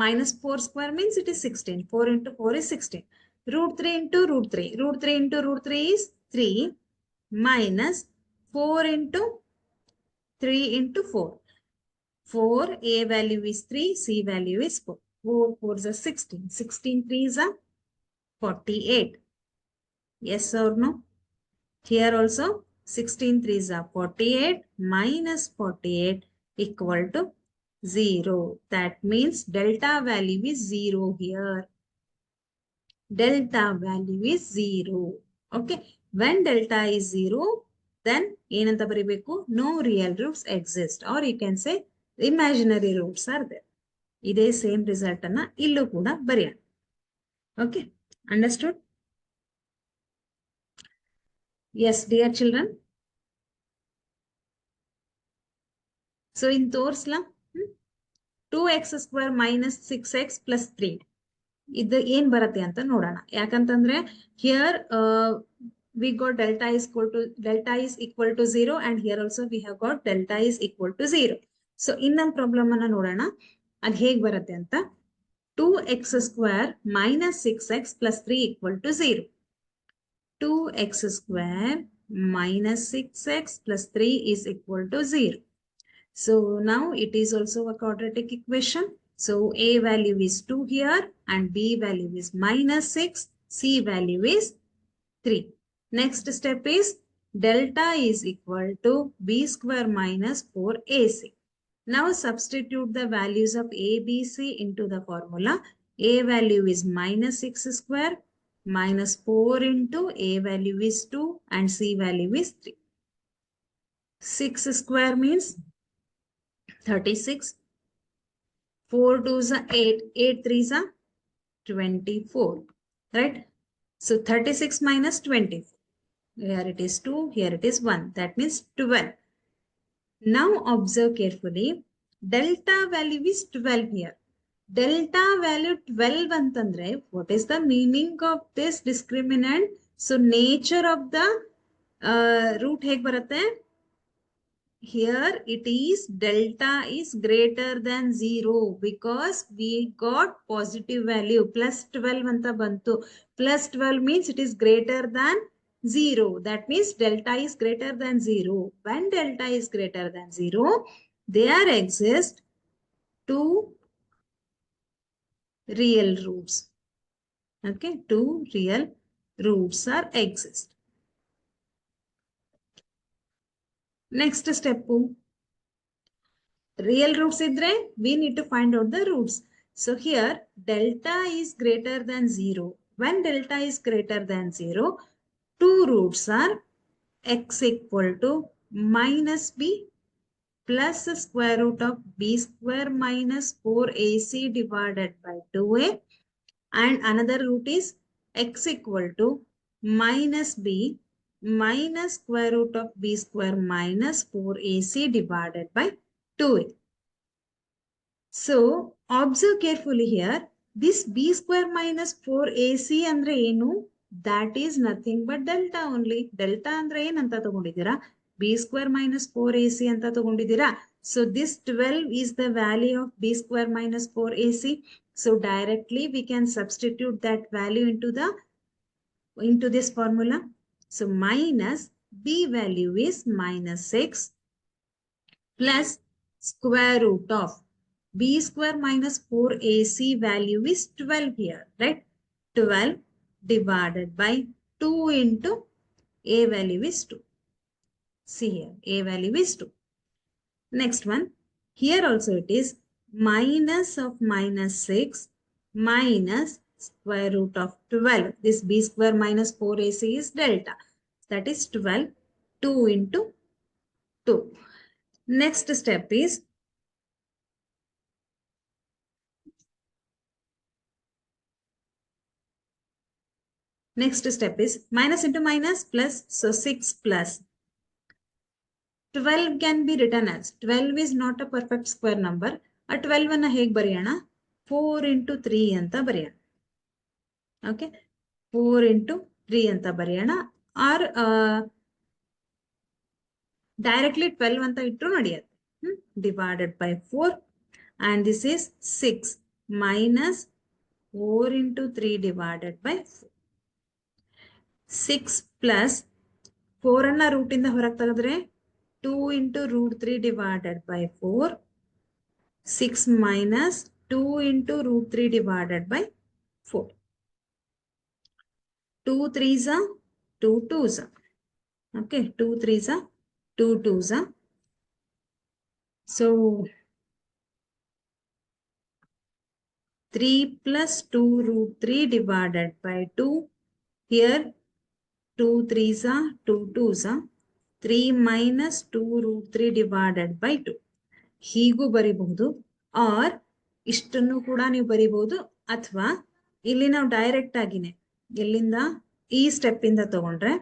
A: Minus 4 square means it is 16. 4 into 4 is 16. Root 3 into root 3. Root 3 into root 3 is 3 minus 4 into 3 into 4. 4, a value is 3, c value is 4. 4 4s are 16. 16 3s are 48. Yes or no? Here also 16 threes are 48 minus 48 equal to 0. That means delta value is 0 here. Delta value is 0. Okay. When delta is 0, then ಏನಂತ ಬರಿಬೇಕು? No real roots exist, or you can say imaginary roots are there. ಇದೇ same result ಅನ್ನ ಇಲ್ಲೂ ಕೂಡ ಬರೆಯೋಣ. Okay. Understood? Yes, dear children. So in ತೋರ್ಸ್ಲಾ 2x square minus 6x plus 3 ಇದು ಏನ್ ಬರುತ್ತೆ ಅಂತ ನೋಡೋಣ. ಯಾಕಂತಂದ್ರೆ here we got delta is equal to 0 and here also we have got delta is equal to 0. So ಇನ್ನೊಂದು ಪ್ರಾಬ್ಲಮ್ ಅನ್ನ ನೋಡೋಣ ಅದು ಹೇಗೆ ಬರುತ್ತೆ ಅಂತ. 2x square minus 6x plus 3 equal to 0. 2x square minus 6x plus 3 is equal to 0. So now it is also a quadratic equation. So a value is 2 here and b value is minus 6. C value is 3. Next step is delta is equal to b square minus 4ac. Now substitute the values of a, b, c into the formula. A value is minus 6 square minus 4 into a value is 2 and c value is 3. 6 square means 36. 4 2s are 8. 8 3s are 24. Right? So 36 minus 24. Here it is 2. Here it is 1. That means 12. Now observe carefully. Delta value is 12 here. Delta value 12 ಅಂತಂದ್ರೆ what is the meaning of this discriminant? So nature of the root ಹೇಗೆ ಬರುತ್ತೆ? Here it is delta is greater than 0 because we got positive value plus 12 anta bantu. Plus 12 means it is greater than 0. That means delta is greater than 0. When delta is greater than 0, there exist two real roots. Okay, two real roots are exist. Next step. Real roots idre, we need to find out the roots. So here delta is greater than 0. When delta is greater than 0, two roots are x equal to minus b plus square root of b square minus 4ac divided by 2a, and another root is x equal to minus b minus square root of b square minus 4ac divided by 2a. So observe carefully here. This b square minus 4ac andre enu? That is nothing but delta only. Delta andre ಏನು ಅಂತ ತಗೊಂಡಿದ್ದೀರಾ? b square minus 4ac ಅಂತ ತಗೊಂಡಿದ್ದೀರಾ? So this 12 is the value of b square minus 4ac. So directly we can substitute that value into this formula. So minus b value is minus 6 plus square root of b square minus 4ac value is 12 here, right? 12 divided by 2 into a value is 2. See here, a value is 2. Next one, here also it is minus of minus 6 minus square root of 12. This b square minus 4ac is delta. That is 12, 2 into 2. Next step is minus into minus plus, so 6 plus. 12 can be written as, 12 is not a perfect square number. A 12 ಅನ್ನ ಹೇಗೆ ಬರೆಯೋಣ? 4 into 3 ಅಂತ ಬರೆಯೋಣ. Okay, 4 into 3 ಅಂತ ಬರೆಯೋಣ. Or directly 12 ಅಂತ ಇಟ್ಟರು ನಡೆಯುತ್ತೆ. Divided by 4, and this is 6 minus 4 into 3 divided by 4. 6 plus 4 ಅನ್ನ ರೂಟ್ ಇಂದ ಹೊರಗೆ ತೆಗೆದ್ರೆ 2 into root 3 divided by 4. 6 minus 2 into root 3 divided by 4. 2 3s are 2 2s. Okay, 2 3s, 2 2s. So 3 plus 2 root 3 divided by 2. Here 2 3s, 2 2s. 3 minus 2 root 3 divided by 2. ಹೀಗೂ ಬರಿಬಹುದು, R ಇಷ್ಟನ್ನು ಕೂಡ ನೀವು ಬರಿಬಹುದು, ಅಥವಾ ಇಲ್ಲಿ ನಾವು ಡೈರೆಕ್ಟ್ ಆಗಿನೇ ಎಲ್ಲಿಂದ ಈ ಸ್ಟೆಪ್ ಇಂದ ತಗೊಂಡ್ರೆ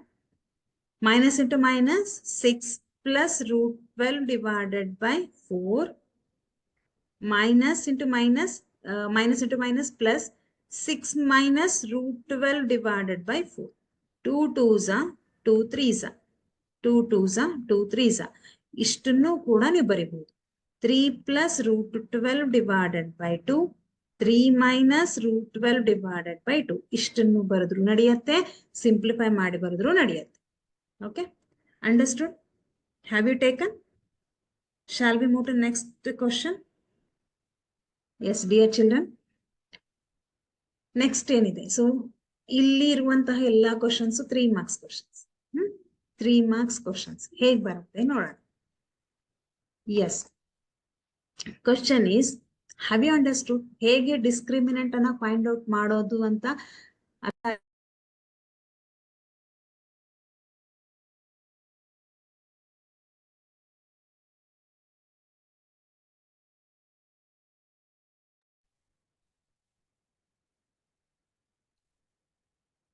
A: minus into minus 6 plus root 12 divided by 4 minus into minus minus into minus plus 6 minus root 12 divided by 4. 2 2s, 2 3s, 2 2s, 2 3s. ಇಷ್ಟನ್ನು ಕೂಡ ನೀವು ಬರಿಬಹುದು. 3 plus root 12 divided by 2, 3 minus root 12 divided by 2. ಇಷ್ಟನ್ನು ಬರೆದ್ರು ನಡೆಯುತ್ತೆ, simplify ಮಾಡಿ ಬರೆದ್ರು ನಡೆಯುತ್ತೆ. Okay, understood? Have you taken? Shall we move to next question? Yes, dear children. Next ಏನಿದೆ? So ಇಲ್ಲಿ ಇರುವಂತಹ ಎಲ್ಲಾ questions 3 marks questions. 3 marks questions. ಹೇಗೆ ಬರುತ್ತೆ ನೋಡೋಣ. Yes. Question is, have you understood ಹೇಗೆ ಡಿಸ್ಕ್ರಿಮಿನೆಂಟ್ ಅನ್ನ ಫೈಂಡ್ ಔಟ್ ಮಾಡೋದು ಅಂತ?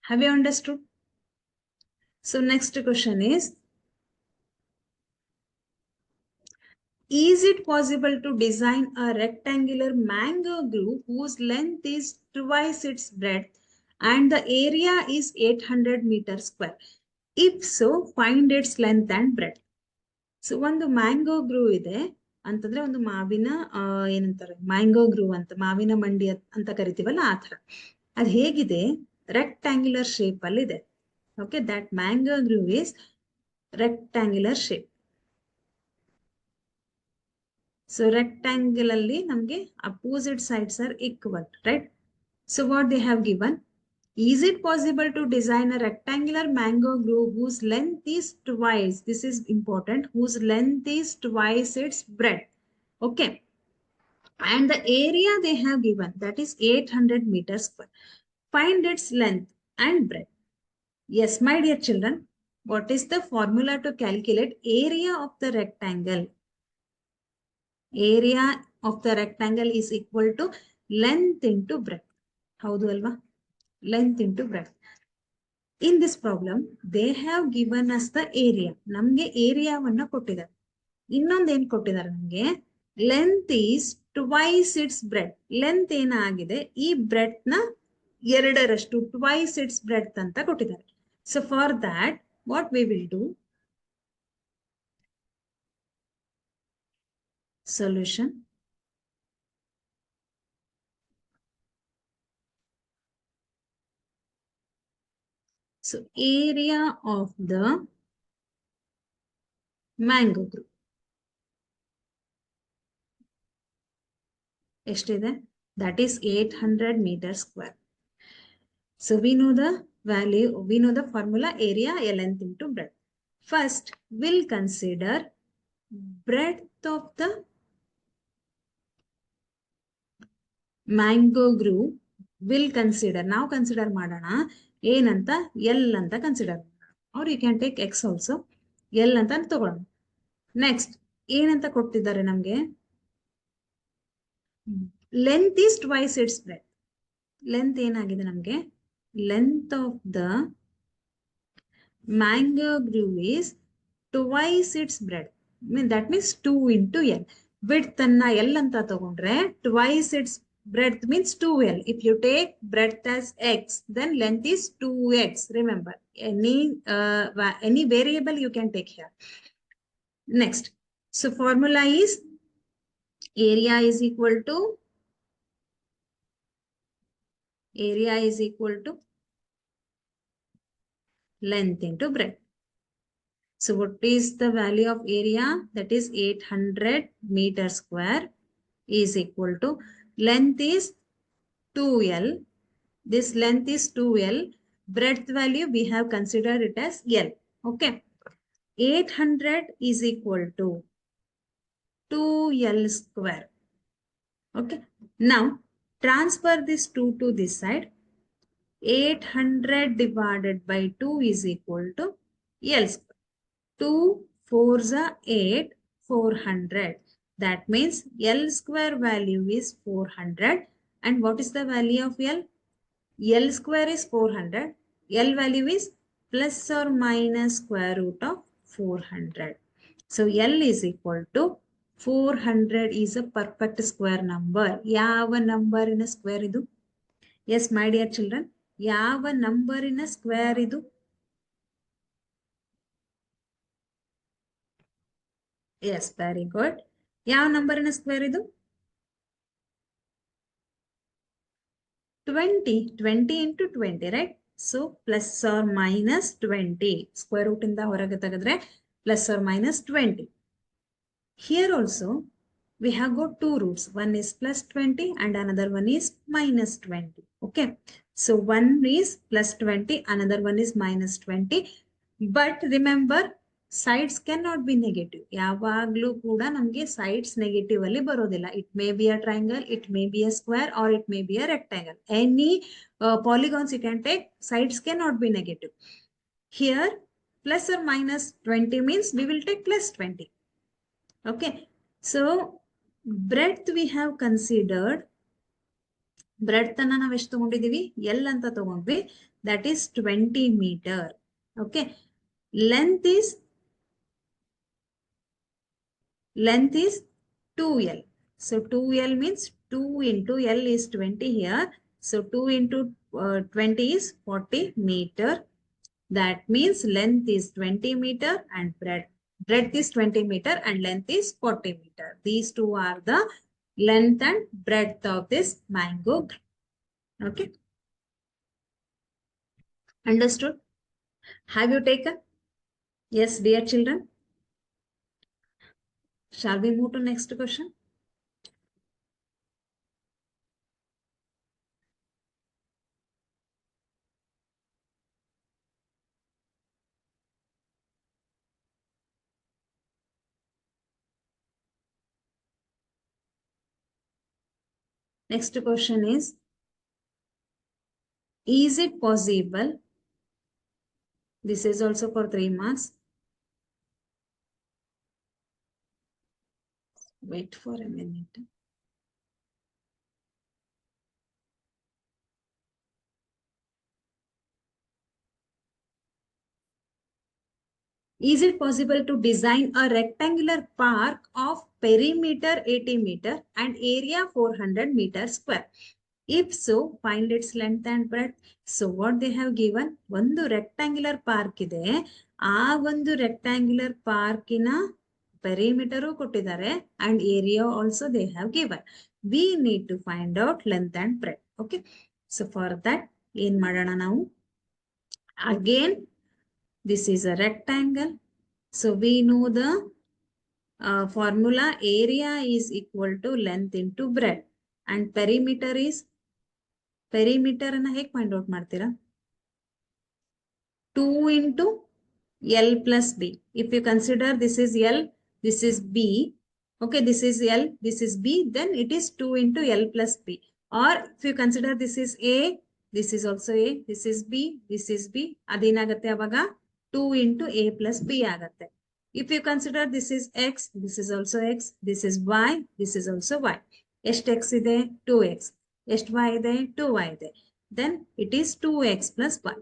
A: Have you understood? So next question is it possible to design a rectangular mango groove whose length is twice its breadth and the area is 800 meters square? If so, find its length and breadth. So ಒಂದು mango ಗ್ರೂ ಇದೆ ಅಂತಂದ್ರೆ ಒಂದು ಮಾವಿನ ಏನಂತಾರೆ mango ಗ್ರೂ ಅಂತ, ಮಾವಿನ ಮಂಡಿ ಅಂತ ಕರಿತೀವಲ್ಲ ಆ ತರ. ಅದು ಹೇಗಿದೆ? ರೆಕ್ಟ್ಯಾಂಗ್ಯುಲರ್ ಶೇಪ್ ಅಲ್ಲಿ ಇದೆ. Okay, that mango grove is rectangular shape. So rectangle ಅಲ್ಲಿ ನಮ್ಗೆ opposite sides are equal, right? So what they have given, is it possible to design a rectangular mango groove whose length is twice, this is important, whose length is twice its breadth? Okay, and the area they have given, that is 800 meters square. Find its length and breadth. Yes, my dear children, what is the formula to calculate area of the rectangle? Area of the rectangle is equal to length into breadth. Howdu alva? Length into breadth. In this problem, they have given us the area. ನಮ್ಗೆ ಏರಿಯಾವನ್ನ ಕೊಟ್ಟಿದ್ದಾರೆ. ಇನ್ನೊಂದು ಏನ್ ಕೊಟ್ಟಿದ್ದಾರೆ ನಮ್ಗೆ? Length is twice it's bread. Length ಏನಾಗಿದೆ? ಈ bread ನ ಎರಡರಷ್ಟು, ಟ್ವೈಸ್ ಇಟ್ಸ್ ಬ್ರೆಡ್ ಅಂತ ಕೊಟ್ಟಿದ್ದಾರೆ. So for that, what we will do? Solution. So area of the mango group ಎಷ್ಟಿದೆ? That is 800 meters square. So we know the value, we know the formula, area length into breadth. First, we'll consider breadth of the mango groove. Will consider, now consider ಮಾಡೋಣ ಏನಂತ, L ಅಂತ consider ಮಾಡೋಣ, or you can take X also. L ಅಂತ ತಗೊಳ್ಳೋಣ. Next ಏನಂತ ಕೊಟ್ಟಿದ್ದಾರೆ ನಮ್ಗೆ? Length is twice it's bread. Length ಏನಾಗಿದೆ ನಮ್ಗೆ? Length of the mango groove is twice it's bread. That means 2 into L. Width ಅನ್ನ L ಅಂತ ತಗೊಂಡ್ರೆ twice it's breadth means 2L. If you take breadth as X, then length is 2X. Remember, any variable you can take here. Next, so formula is area is equal to length into breadth. So what is the value of area? That is 800 meters square is equal to, length is 2L. This length is 2L. breadth value, we have considered it as L. Okay. 800 is equal to 2L square. Okay. Now, transfer this 2 to this side. 800 divided by 2 is equal to L square. 2 4s are 8, 400. That means L square value is 400. And what is the value of L? L square is 400. L value is plus or minus square root of 400. So L is equal to 400 is a perfect square number. Yava number in a square idu? Yes, my dear children. Yava number in a square idu? Yes, very good. Yava number in a square idu? 20. 20 into 20, right? So plus or minus 20. Square root in the horaga tagadre plus or minus 20. Here also, we have got two roots. One is plus 20 and another one is minus 20. Okay. So one is plus 20, another one is minus 20. But remember, sides cannot be negative. ಯಾವಾಗಲೂ ಕೂಡ ನಮಗೆ sides negative ಅಲ್ಲಿ ಬರೋದಿಲ್ಲ. It may be a triangle, it may be a square, or it may be a rectangle. Any polygons you can take, sides cannot be negative. Here, plus or minus 20 means we will take plus 20. Okay. So, breadth we have considered. Breadth ಅನ್ನ ನಾವು ಎಷ್ಟು ತಗೊಂಡಿದೀವಿ? L ಅಂತ ತಗೊಂಡ್ವಿ. That is 20 meter. Okay. Length is 2L. So 2L means 2 into L is 20 here. So 2 into 20 is 40 meter. That means length is 20 meter and breadth is 20 meter and length is 40 meter. These two are the length and breadth of this mango. Okay. Understood? Have you taken? Yes, dear children. Shall we move to next question? Next question is it possible? This is also for 3 marks. Wait for a minute. Is it possible to design a rectangular park of perimeter 80 meter and area 400 meter square? If so, find its length and breadth. So what they have given, ಒಂದು rectangular park ಇದೆ. ಆ ಒಂದು rectangular parkನ perimeter ಕೊಟ್ಟಿದ್ದಾರೆ and area also they have given. We need to find out length and breadth. Okay. So for that, ಏನ್ ಮಾಡೋಣ ನಾವು? Again, this is a rectangle. So we know the formula area is equal to length into breadth and perimeter is ಅನ್ನ ಹೇಗೆ find out ಮಾಡ್ತೀರಾ? 2 into L plus B. If you consider this is L, this is B. Okay, this is L, this is B, then it is 2 into L plus B. Or if you consider this is A, this is also A, this is B, this is B. ಅದೇನಾಗತ್ತೆ ಅವಾಗ 2 into A plus B ಆಗತ್ತೆ. If you consider this is X, this is also X, this is Y, this is also Y. ಎಷ್ಟು X ಇದೆ? 2X. ಎಷ್ಟು Y ಇದೆ? 2Y ಇದೆ. Then it is 2X plus Y.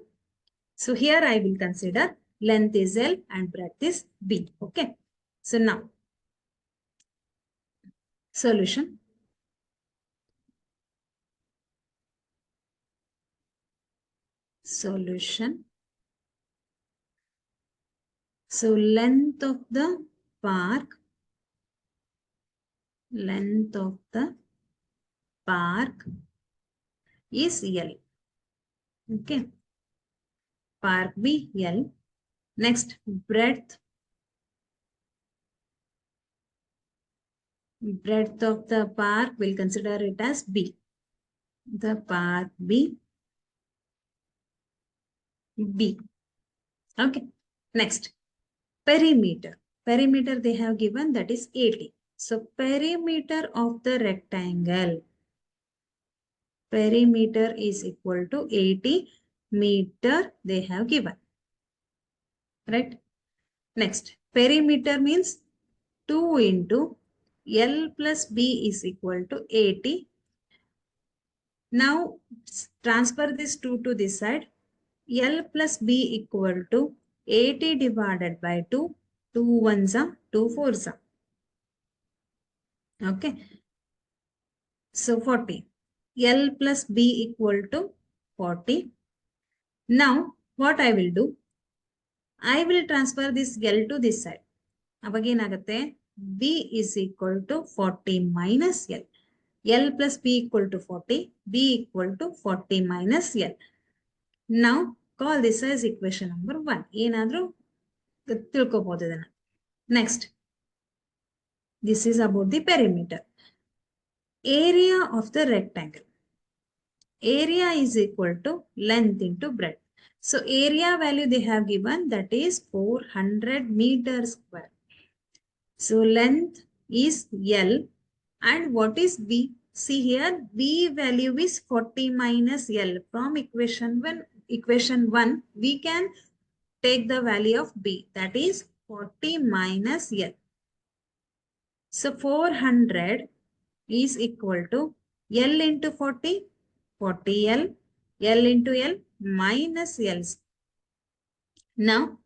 A: So here I will consider length is L and breadth is B. Okay. So now, solution. Solution. So length of the park is L. Okay. Park B, L. Next, breadth of the park, we'll consider it as B. The park B B. Okay. Next, perimeter. Perimeter they have given, that is 80. So perimeter of the rectangle. Perimeter is equal to 80 meter they have given. Right. Next, perimeter means 2 into L plus B is equal to 80. Now transfer this 2 to this side. L plus B equal to 80 divided by 2. 2 ones are 2 fours are. Okay. So 40. L plus B equal to 40. Now what I will do? I will transfer this L to this side. Again agate B is equal to 40 minus L. L plus B equal to 40. B equal to 40 minus L. Now call this as equation number 1. Next, this is about the perimeter. Area of the rectangle. Area is equal to length into breadth. So area value they have given, that is 400 meters square. So length is L and what is B? See here, B value is 40 minus L. From equation 1, we can take the value of B, that is 40 minus L. So 400 is equal to L into 40, 40L, L into L minus L. Now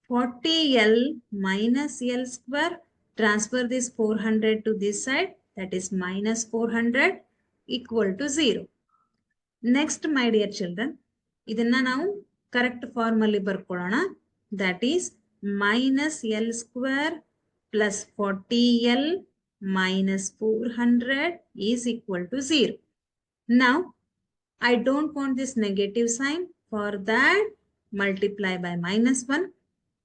A: 40L minus L square, transfer this 400 to this side, that is minus 400 equal to 0. Next, my dear children, idanna now correct form alli barkolona, that is minus L square plus 40L minus 400 is equal to 0. Now, I don't want this negative sign. For that, multiply by minus 1.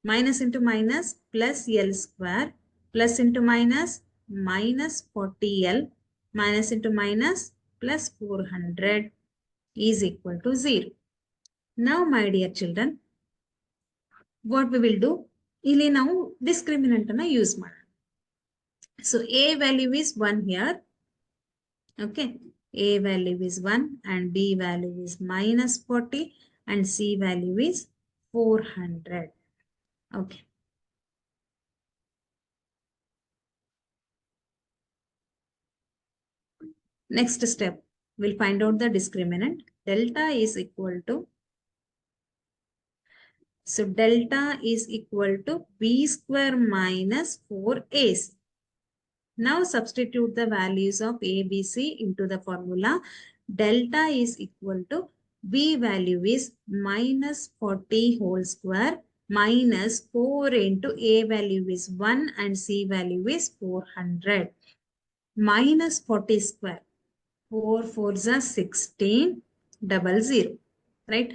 A: Minus into minus plus L square plus into minus minus 40L minus into minus plus 400 is equal to 0. Now, my dear children, what we will do? ಇಲ್ಲಿ ನಾವು discriminant ಅನ್ನು use ಮಾಡೋಣ. So A value is 1 here. Okay. A value is 1 and B value is minus 40 and C value is 400. Okay. Next step, we'll find out the discriminant. Delta is equal to, so delta is equal to B square minus 4AC. Now substitute the values of A, B, C into the formula. Delta is equal to B value is minus 40 whole square minus 4 into A value is 1 and C value is 400. Minus 40 square. 4 4s are 16, 00, right?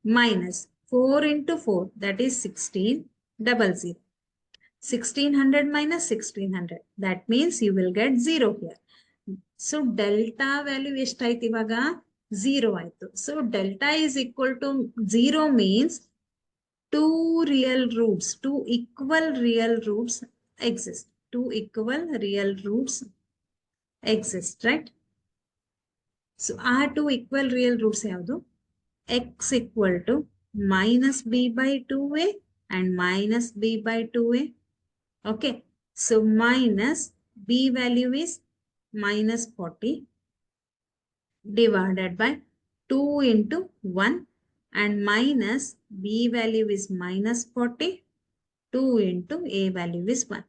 A: Minus 4 into 4, that is 16, 00. 1600 minus 1600, that means you will get 0 here. So delta value ಎಷ್ಟಾಯ್ತು ಇವಾಗ 0 ಆಯ್ತು. So delta is equal to 0 means two real roots, two equal real roots exist. Two equal real roots exist, right? So our two equal real roots ಯಾವುದು? X equal to minus b by 2a and minus b by 2a. Okay. So minus b value is minus 40 divided by 2 into 1 and minus b value is minus 40, 2 into a value is 1.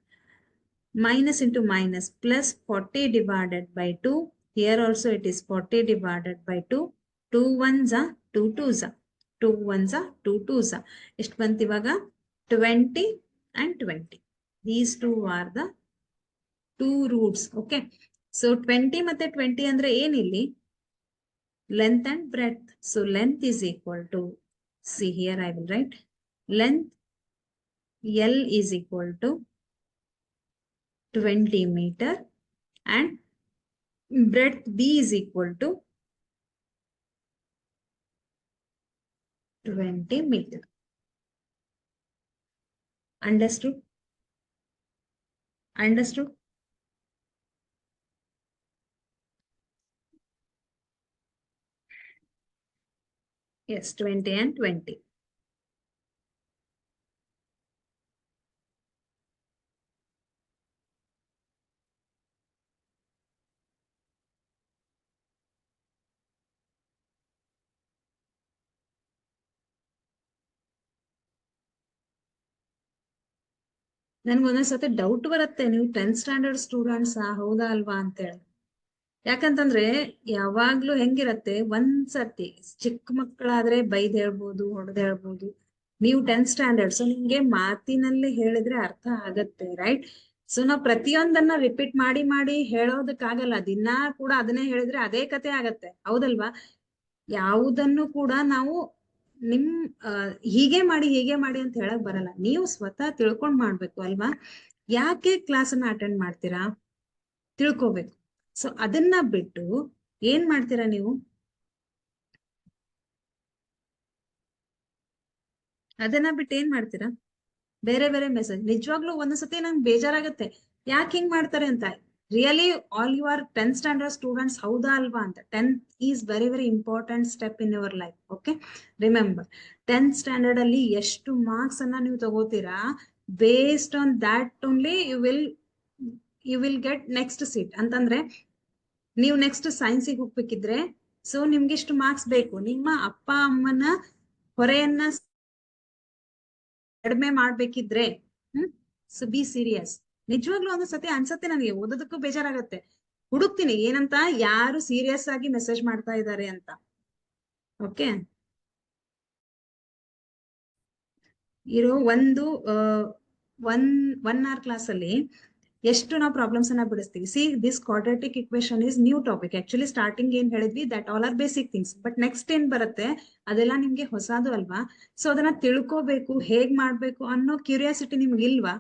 A: Minus into minus plus 40 divided by 2. Here also it is 40 divided by 2. 2 ones are 2 twos are. 2 ones are 2 twos are. ಎಷ್ಟು ಬಂತು ಇವಾಗ 20 and 20. These two are the two roots. Okay. So 20 ಮತ್ತೆ 20 ಅಂದ್ರೆ ಏನಿಲ್ಲಿ? Length and breadth. So length is equal to, see here I will write, length L is equal to 20 meter and breadth B is equal to 20 meter. Understood? Understood? Yes, 20 and 20. ನನ್ಗೊಂದೊಂದ್ಸತಿ doubt ಬರುತ್ತೆ, ನೀವು 10th standard students ಹೌದಾ ಅಲ್ವಾ ಅಂತೇಳಿ. ಯಾಕಂತಂದ್ರೆ ಯಾವಾಗ್ಲೂ ಹೆಂಗಿರತ್ತೆ, ಒಂದ್ಸತಿ ಚಿಕ್ಕ ಮಕ್ಕಳಾದ್ರೆ ಬೈದ್ ಹೇಳ್ಬೋದು, ಹೊಡೆದ್ ಹೇಳ್ಬೋದು. ನೀವು 10th ಸ್ಟ್ಯಾಂಡರ್ಡ್, ಸೊ ನಿಮ್ಗೆ ಮಾತಿನಲ್ಲಿ ಹೇಳಿದ್ರೆ ಅರ್ಥ ಆಗತ್ತೆ, ರೈಟ್? ಸೊ ನಾವ್ ಪ್ರತಿಯೊಂದನ್ನ ರಿಪೀಟ್ ಮಾಡಿ ಮಾಡಿ ಹೇಳೋದಕ್ಕಾಗಲ್ಲ. ದಿನಾ ಕೂಡ ಅದನ್ನೇ ಹೇಳಿದ್ರೆ ಅದೇ ಕತೆ ಆಗತ್ತೆ, ಹೌದಲ್ವಾ? ಯಾವುದನ್ನು ಕೂಡ ನಾವು ನಿಮ್ ಹೀಗೆ ಮಾಡಿ ಅಂತ ಹೇಳಕ್ ಬರಲ್ಲ. ನೀವು ಸ್ವತಃ ತಿಳ್ಕೊಂಡ್ ಮಾಡ್ಬೇಕು ಅಲ್ವಾ? ಯಾಕೆ ಕ್ಲಾಸನ್ನ ಅಟೆಂಡ್ ಮಾಡ್ತೀರಾ? ತಿಳ್ಕೊಬೇಕು. ಸೊ ಅದನ್ನ ಬಿಟ್ಟು ಏನ್ ಮಾಡ್ತೀರಾ ನೀವು? ಅದನ್ನ ಬಿಟ್ಟು ಏನ್ ಮಾಡ್ತೀರಾ? ಬೇರೆ ಬೇರೆ ಮೆಸೇಜ್. ನಿಜವಾಗ್ಲೂ ಒಂದೊಂದ್ಸತಿ ನಂಗೆ ಬೇಜಾರಾಗತ್ತೆ, ಯಾಕೆ ಹಿಂಗ್ ಮಾಡ್ತಾರೆ ಅಂತ. Really all you are 10th standard students, ಹೌದಾ ಅಲ್ವಾ ಅಂತ. 10th is very very important step in your life. Okay, remember, 10th standard ಅಲ್ಲಿ ಎಷ್ಟು ಮಾರ್ಕ್ಸ್ ಅನ್ನ ನೀವು ತಗೋತೀರಾ, based on that only you will get next seat. ಅಂತಂದ್ರೆ ನೀವು ನೆಕ್ಸ್ಟ್ ಸೈನ್ಸಿಗೆ ಹೋಗ್ಬೇಕಿದ್ರೆ, ಸೊ ನಿಮ್ಗೆ ಇಷ್ಟು ಮಾರ್ಕ್ಸ್ ಬೇಕು. ನಿಮ್ಮ ಅಪ್ಪ ಅಮ್ಮನ ಹೊರೆಯನ್ನ ಕಡಿಮೆ ಮಾಡ್ಬೇಕಿದ್ರೆ, ಸೊ ಬಿ ಸೀರಿಯಸ್. ನಿಜವಾಗ್ಲೂ ಒಂದ್ಸತಿ ಅನ್ಸತ್ತೆ ನನಗೆ, ಓದೋದಕ್ಕೂ ಬೇಜಾರಾಗತ್ತೆ. ಹುಡುಕ್ತೀನಿ ಏನಂತ, ಯಾರು ಸೀರಿಯಸ್ ಆಗಿ ಮೆಸೇಜ್ ಮಾಡ್ತಾ ಇದ್ದಾರೆ ಅಂತ. ಓಕೆ, ಇರೋ ಒಂದು ಒನ್ ಅವರ್ ಕ್ಲಾಸ್ ಅಲ್ಲಿ ಎಷ್ಟು ನಾವು ಪ್ರಾಬ್ಲಮ್ಸ್ ಅನ್ನ ಬಿಡಿಸ್ತೀವಿ. See, this quadratic equation is new topic. Actually starting ಏನ್ ಹೇಳಿದ್ವಿ, that all are basic things. But next ಏನ್ ಬರುತ್ತೆ ಅದೆಲ್ಲ ನಿಮ್ಗೆ ಹೊಸದು ಅಲ್ವಾ? ಸೊ ಅದನ್ನ ತಿಳ್ಕೋಬೇಕು, ಹೇಗ್ ಮಾಡ್ಬೇಕು ಅನ್ನೋ ಕ್ಯೂರಿಯಾಸಿಟಿ ನಿಮ್ಗೆ ಇಲ್ವಾ?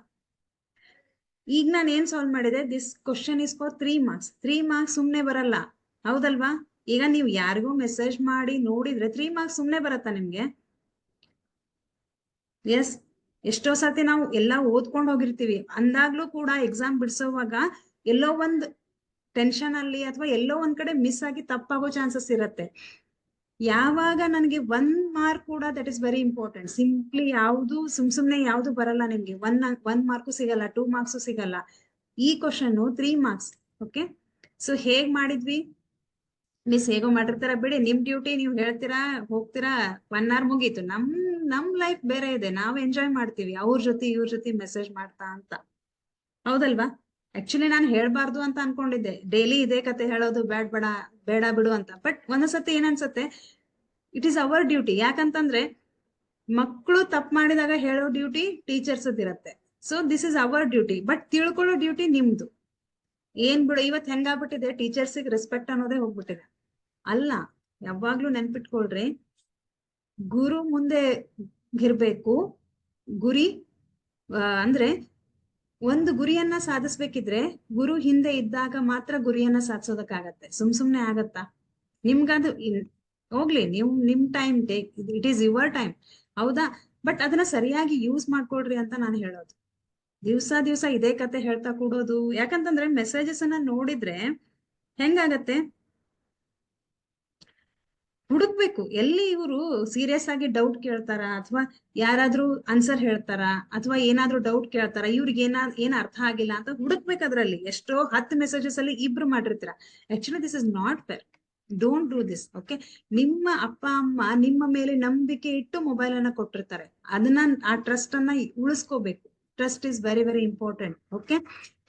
A: ಈಗ ನಾನು ಏನ್ ಸಾಲ್ವ್ ಮಾಡಿದೆ, this question is for 3 marks. 3 marks ಸುಮ್ನೆ ಬರಲ್ಲ, ಹೌದಲ್ವಾ? ಈಗ ನೀವು ಯಾರಿಗೂ ಮೆಸೇಜ್ ಮಾಡಿ ನೋಡಿದ್ರೆ 3 marks ಸುಮ್ನೆ ಬರತ್ತಾ ನಿಮ್ಗೆ? ಎಸ್, ಎಷ್ಟೋ ಸತಿ ನಾವು ಎಲ್ಲ ಓದ್ಕೊಂಡು ಹೋಗಿರ್ತೀವಿ, ಅಂದಾಗ್ಲೂ ಕೂಡ ಎಕ್ಸಾಮ್ ಬಿಡಿಸೋವಾಗ ಎಲ್ಲೋ ಒಂದ್ ಟೆನ್ಷನ್ ಅಲ್ಲಿ ಅಥವಾ ಎಲ್ಲೋ ಒಂದ್ ಕಡೆ ಮಿಸ್ ಆಗಿ ತಪ್ಪಾಗೋ ಚಾನ್ಸಸ್ ಇರತ್ತೆ. ಯಾವಾಗ ನನಗೆ 1 mark ಕೂಡ that is very important. Simply ಯಾವ್ದು ಸುಮ್ನೆ ಯಾವ್ದು ಬರಲ್ಲ ನಿಮ್ಗೆ. 1 mark ಸಿಗಲ್ಲ, 2 marks ಸಿಗಲ್ಲ. ಈ ಕ್ವಶನ್ 3 marks. ಓಕೆ, ಸೊ ಹೇಗ್ ಮಾಡಿದ್ವಿ? ಮಿಸ್ ಹೇಗೋ ಮಾಡಿರ್ತಾರ ಬಿಡಿ, ನಿಮ್ ಡ್ಯೂಟಿ ನೀವು ಹೇಳ್ತೀರಾ, ಹೋಗ್ತೀರಾ, 1 hour ಮುಗೀತು. ನಮ್ ಲೈಫ್ ಬೇರೆ ಇದೆ, ನಾವ್ ಎಂಜಾಯ್ ಮಾಡ್ತೀವಿ ಅವ್ರ ಜೊತೆ ಇವ್ರ ಜೊತೆ ಮೆಸೇಜ್ ಮಾಡ್ತಾ ಅಂತ, ಹೌದಲ್ವಾ? ಆಕ್ಚುಲಿ ನಾನು ಹೇಳ್ಬಾರ್ದು ಅಂತ ಅನ್ಕೊಂಡಿದ್ದೆ, ಡೈಲಿ ಇದೇ ಕತೆ ಹೇಳೋದು ಬೇಡ ಬಿಡು ಅಂತ. ಬಟ್ ಒಂದೊಂದ್ಸತಿ ಏನ್ ಅನ್ಸತ್ತೆ, ಇಟ್ ಈಸ್ ಅವರ್ ಡ್ಯೂಟಿ. ಯಾಕಂತಂದ್ರೆ ಮಕ್ಕಳು ತಪ್ಪು ಮಾಡಿದಾಗ ಹೇಳೋ ಡ್ಯೂಟಿ ಟೀಚರ್ಸ್ ಇರತ್ತೆ. So this is our duty. But ತಿಳ್ಕೊಳ್ಳೋ ಡ್ಯೂಟಿ ನಿಮ್ದು. ಏನ್ ಬಿಡು, ಇವತ್ ಹೆಂಗಾಗ್ಬಿಟ್ಟಿದೆ, ಟೀಚರ್ಸಿಗೆ ರೆಸ್ಪೆಕ್ಟ್ ಅನ್ನೋದೇ ಹೋಗ್ಬಿಟ್ಟಿದೆ. ಅಲ್ಲ, ಯಾವಾಗ್ಲೂ ನೆನ್ಪಿಟ್ಕೊಳ್ರಿ, ಗುರು ಮುಂದೆ ಇರ್ಬೇಕು. ಗುರಿ ಅಂದ್ರೆ ಒಂದು ಗುರಿಯನ್ನ ಸಾಧಿಸ್ಬೇಕಿದ್ರೆ ಗುರು ಹಿಂದೆ ಇದ್ದಾಗ ಮಾತ್ರ ಗುರಿಯನ್ನ ಸಾಧಿಸೋದಕ್ಕಾಗತ್ತೆ. ಸುಮ್ನೆ ಆಗತ್ತಾ? ನಿಮ್ಗದು ಹೋಗ್ಲಿ, ನೀವು ನಿಮ್ time take, it is your time, ಹೌದಾ? ಬಟ್ ಅದನ್ನ ಸರಿಯಾಗಿ ಯೂಸ್ ಮಾಡ್ಕೊಳ್ರಿ ಅಂತ ನಾನು ಹೇಳೋದು. ದಿವ್ಸ ಇದೇ ಕತೆ ಹೇಳ್ತಾ ಕೂಡೋದು, ಯಾಕಂತಂದ್ರೆ ಮೆಸೇಜಸ್ ಅನ್ನ ನೋಡಿದ್ರೆ ಹೆಂಗಾಗತ್ತೆ, ಹುಡುಕ್ಬೇಕು ಎಲ್ಲಿ ಇವರು ಸೀರಿಯಸ್ ಆಗಿ ಡೌಟ್ ಕೇಳ್ತಾರ, ಅಥವಾ ಯಾರಾದ್ರೂ ಆನ್ಸರ್ ಹೇಳ್ತಾರ, ಅಥವಾ ಏನಾದ್ರೂ ಡೌಟ್ ಕೇಳ್ತಾರ, ಇವ್ರಿಗೆ ಏನ್ ಅರ್ಥ ಆಗಿಲ್ಲ ಅಂತ ಹುಡುಕ್ಬೇಕು. ಅದ್ರಲ್ಲಿ ಎಷ್ಟೋ 10 ಮೆಸೇಜಸ್ ಅಲ್ಲಿ 2 ಮಾಡಿರ್ತೀರ. Actually this is not fair. Don't do this. Okay, ನಿಮ್ಮ ಅಪ್ಪ ಅಮ್ಮ ನಿಮ್ಮ ಮೇಲೆ ನಂಬಿಕೆ ಇಟ್ಟು ಮೊಬೈಲ್ ಅನ್ನ ಕೊಟ್ಟಿರ್ತಾರೆ. ಅದನ್ನ, ಆ ಟ್ರಸ್ಟ್ ಅನ್ನ ಉಳಿಸ್ಕೋಬೇಕು. Trust is very very important. Okay,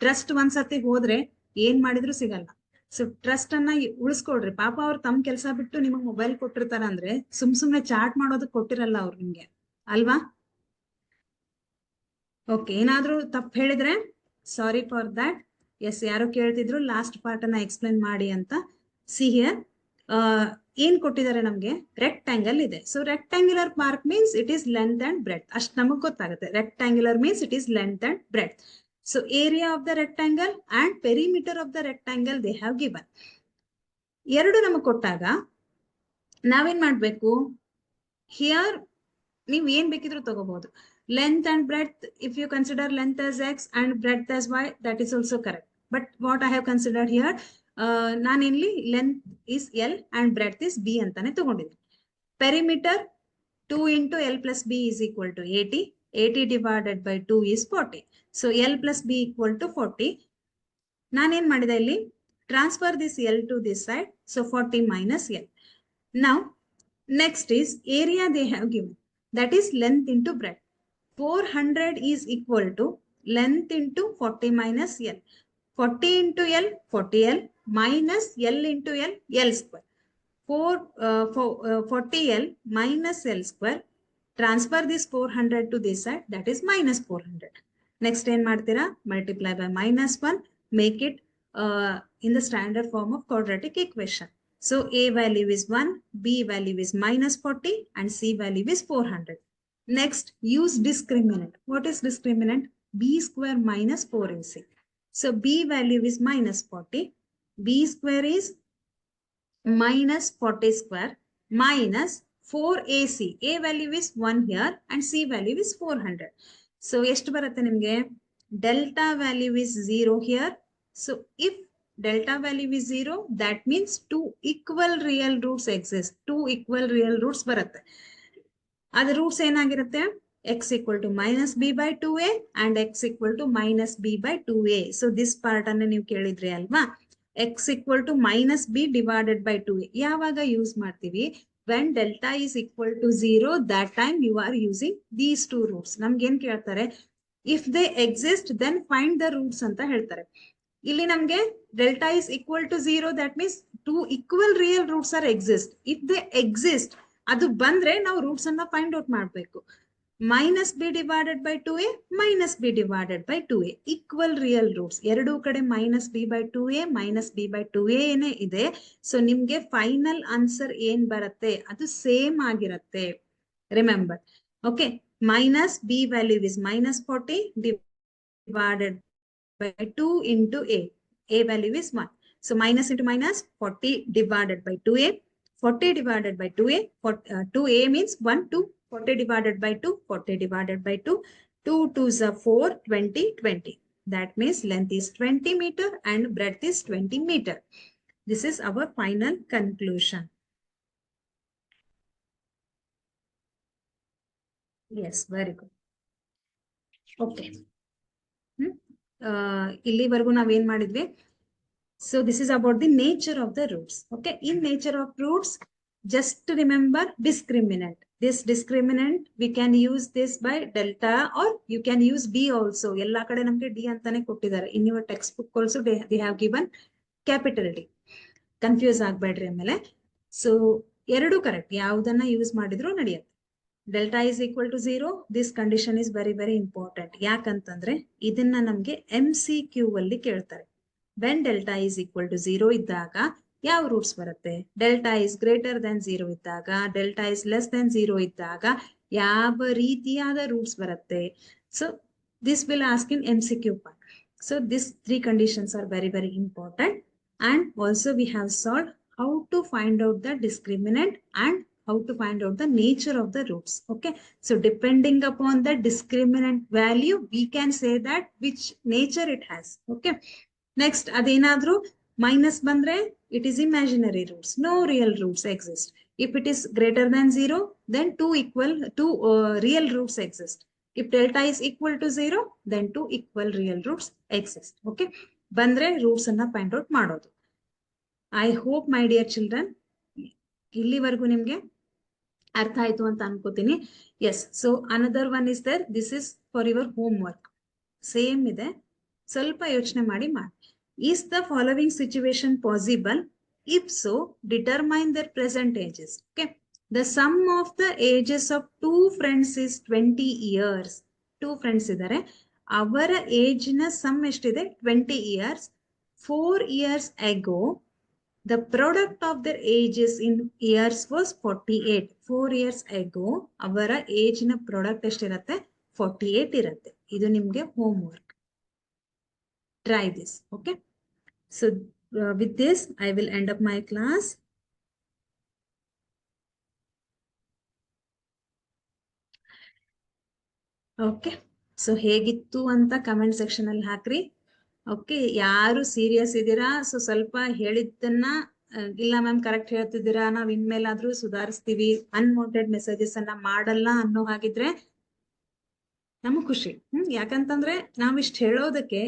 A: trust ಒಂದ್ಸತಿ ಹೋದ್ರೆ ಏನ್ ಮಾಡಿದ್ರು ಸಿಗಲ್ಲ. ಸೊ ಟ್ರಸ್ಟ್ ಅನ್ನ ಉಳಿಸ್ಕೊಳ್ರಿ. ಪಾಪ ಅವ್ರು ತಮ್ಮ ಕೆಲಸ ಬಿಟ್ಟು ನಿಮಗ್ ಮೊಬೈಲ್ ಕೊಟ್ಟಿರ್ತಾರ ಅಂದ್ರೆ ಸುಮ್ನೆ ಚಾಟ್ ಮಾಡೋದಕ್ ಕೊಟ್ಟಿರಲ್ಲ ಅವ್ರು ನಿಮ್ಗೆ, ಅಲ್ವಾ? ಓಕೆ, ಏನಾದ್ರೂ ತಪ್ಪು ಹೇಳಿದ್ರೆ ಸಾರಿ ಫಾರ್ ದಟ್. ಎಸ್, ಯಾರೋ ಕೇಳ್ತಿದ್ರು ಲಾಸ್ಟ್ ಪಾರ್ಟ್ ಅನ್ನ ಎಕ್ಸ್ಪ್ಲೇನ್ ಮಾಡಿ ಅಂತ. ಸಿ ಹಿಯರ್, ಏನ್ ಕೊಟ್ಟಿದ್ದಾರೆ ನಮ್ಗೆ, ರೆಕ್ಟ್ಯಾಂಗಲ್ ಇದೆ. So rectangular mark means it is length and bread. ಅಷ್ಟು ನಮಗ್ ಗೊತ್ತಾಗುತ್ತೆ. Rectangular means it is length and bread. So area of the rectangle and perimeter of the rectangle they have given. ಎರಡು ನಮಗೆ ಕೊಟ್ಟಾಗ ನಾವೇನ್ ಮಾಡ್ಬೇಕು, ಹಿಯರ್ ನೀವು ಏನ್ ಬೇಕಿದ್ರು ತಗೋಬಹುದು. Length and breadth, if you consider length as x and breadth as y, that is also correct. But what I have considered here, ನಾನು ಇಲ್ಲಿ length is L and breadth is B ಅಂತಾನೆ ತಗೊಂಡಿದ್ದೀನಿ. Perimeter 2 into L plus B is equal to 80. 80 divided by 2 is 40. So L plus B equal to 40. ನಾನೇನ್ ಮಾಡಿದೆ ಇಲ್ಲಿ, transfer this L to this side. So 40 minus L. Now, next is area they have given. That is length into breadth. 400 is equal to length into 40 minus L. 40 into L, 40L minus L into L, L square. 40L minus L square. Transfer this 400 to this side, that is minus 400. Next ಏನ್ ಮಾಡ್ತೀರಾ, multiply by minus 1, make it in the standard form of quadratic equation. So A value is 1, B value is minus 40 and C value is 400. Next, use discriminant. What is discriminant? B square minus 4AC. So B value is minus 40. B square is minus 40 square minus 4AC. A value is 1 here and C value is 400. So ಎಷ್ಟು ಬರುತ್ತೆ ನಿಮಗೆ? Delta value is 0 here. So if delta value is 0, that means two equal real roots exist. Two equal real roots ಬರುತ್ತೆ. ಅದರ roots ಏನಾಗಿರುತ್ತೆ? x equal to minus b by 2a and x equal to minus b by 2a. So this part ಅನ್ನು ನೀವು ಕೇಳಿದ್ರಿ ಅಲ್ವಾ? x equal to minus b divided by 2a. ಯಾವಾಗ use ಮಾಡ್ತೀವಿ? When delta is equal to 0, that time you are using these two roots. ನಮ್ಗೆ ಏನ್ ಕೇಳ್ತಾರೆ? If they exist, then find the roots ಅಂತ ಹೇಳ್ತಾರೆ. ಇಲ್ಲಿ ನಮ್ಗೆ delta is equal to 0, that means two equal real roots are exist. If they exist, ಅದು ಬಂದ್ರೆ ನಾವು ರೂಟ್ಸ್ ಅನ್ನ ಫೈಂಡ್ ಔಟ್ ಮಾಡಬೇಕು. minus b divided by 2a minus b divided by 2a, equal real roots. ಎರಡೂ ಕಡೆ minus b by 2a minus b by 2a ಏನೇ ಇದೆ. So ನಿಮ್ಗೆ ಫೈನಲ್ ಆನ್ಸರ್ ಏನ್ ಬರುತ್ತೆ ಅದು ಸೇಮ್ ಆಗಿರುತ್ತೆ. Remember, okay. minus b value is minus 40 divided by 2 into a. A value is 1. So minus into minus, 40 divided by 2a. 40 divided by 2a. 2a means 1, 2. 40 divided by 2. 40 divided by 2. 2 2s are 4, 20, 20. That means length is 20 meter and breadth is 20 meter. This is our final conclusion. Yes, very good. Okay. ಇಲ್ಲಿವರೆಗೂ ನಾವೇನ್ ಮಾಡಿದ್ವಿ? So this is about the nature of the roots. Okay. In nature of roots, just remember discriminant. This discriminant, we can use this by delta or you can use D also. Ella kade namge D antane kottidare. In your textbook also they have given capital D. Confuse agbedri amele. So ಎರಡು correct, ಯಾವುದನ್ನ use ಮಾಡಿದ್ರು ನಡೆಯುತ್ತೆ. Delta is equal to 0. This condition is very very important. ಯಾಕಂತಂದ್ರೆ ಇದನ್ನ ನಮ್ಗೆ MCQ ಅಲ್ಲಿ ಕೇಳ್ತಾರೆ. When delta is equal to 0 ಇದ್ದಾಗ ಯಾವ ರೂಟ್ಸ್ ಬರುತ್ತೆ? ಡೆಲ್ಟಾ ಇಸ್ ಗ್ರೇಟರ್ ದನ್ 0 ಇದ್ದಾಗ, ಡೆಲ್ಟಾ ಇಸ್ ಲೆಸ್ ದನ್ 0 ಇದ್ದಾಗ ಯಾವ ರೀತಿಯಾದ ರೂಟ್ಸ್ ಬರುತ್ತೆ? So this will ask in MCQ part. So these three conditions are very very important, and also we have solved how to find out the discriminant and how to find out the nature of the roots. Okay, so depending upon the discriminant value, we can say that which nature it has. Okay, next adenadru minus bandre, it is imaginary roots. No real roots exist. If it is greater than 0, then two real roots exist. If delta is equal to 0, then two equal real roots exist. Okay, bandre roots anna find out madodu. I hope my dear children, ಇಲ್ಲಿವರೆಗೂ ನಿಮ್ಗೆ ಅರ್ಥ ಆಯ್ತು ಅಂತ ಅನ್ಕೋತೀನಿ. Yes, so another one is there. This is for your homework. Same ಇದೆ, ಸ್ವಲ್ಪ ಯೋಚನೆ ಮಾಡಿ. Is the following situation possible? If so, determine their present ages. Okay, the sum of the ages of two friends is 20 years. Two friends ಇದ್ದಾರೆ, ಅವರ age ನ some ಎಷ್ಟಿದೆ? 20 years. 4 years ago the product of their ages in years was 48. 4 years ago ಅವರ age ನ product ಎಷ್ಟಿರತ್ತೆ? 48 ಇರುತ್ತೆ. ಇದು ನಿಮ್ಗೆ home work. Try this. Okay, so with this I will end up my class. Okay, so ಹೇಗಿತ್ತು ಅಂತ comment section ಅಲ್ಲಿ ಹಾಕ್ರಿ. Okay, ಯಾರು ಸೀರಿಯಸ್ ಇದ್ದೀರಾ? ಸೊ ಸ್ವಲ್ಪ ಹೇಳಿದ್ದನ್ನ ಇಲ್ಲ ಮ್ಯಾಮ್ ಕರೆಕ್ಟ್ ಹೇಳ್ತಿದ್ದೀರಾ, ನಾವ್ ಇನ್ಮೇಲಾದ್ರೂ ಸುಧಾರಿಸ್ತೀವಿ, ಅನ್ವಾಂಟೆಡ್ ಮೆಸೇಜಸ್ ಅನ್ನ ಮಾಡಲ್ಲ ಅನ್ನೋ ಹಾಗಿದ್ರೆ ನಮಗ್ ಖುಷಿ. ಯಾಕಂತಂದ್ರೆ ನಾವಿಷ್ಟು ಹೇಳೋದಕ್ಕೆ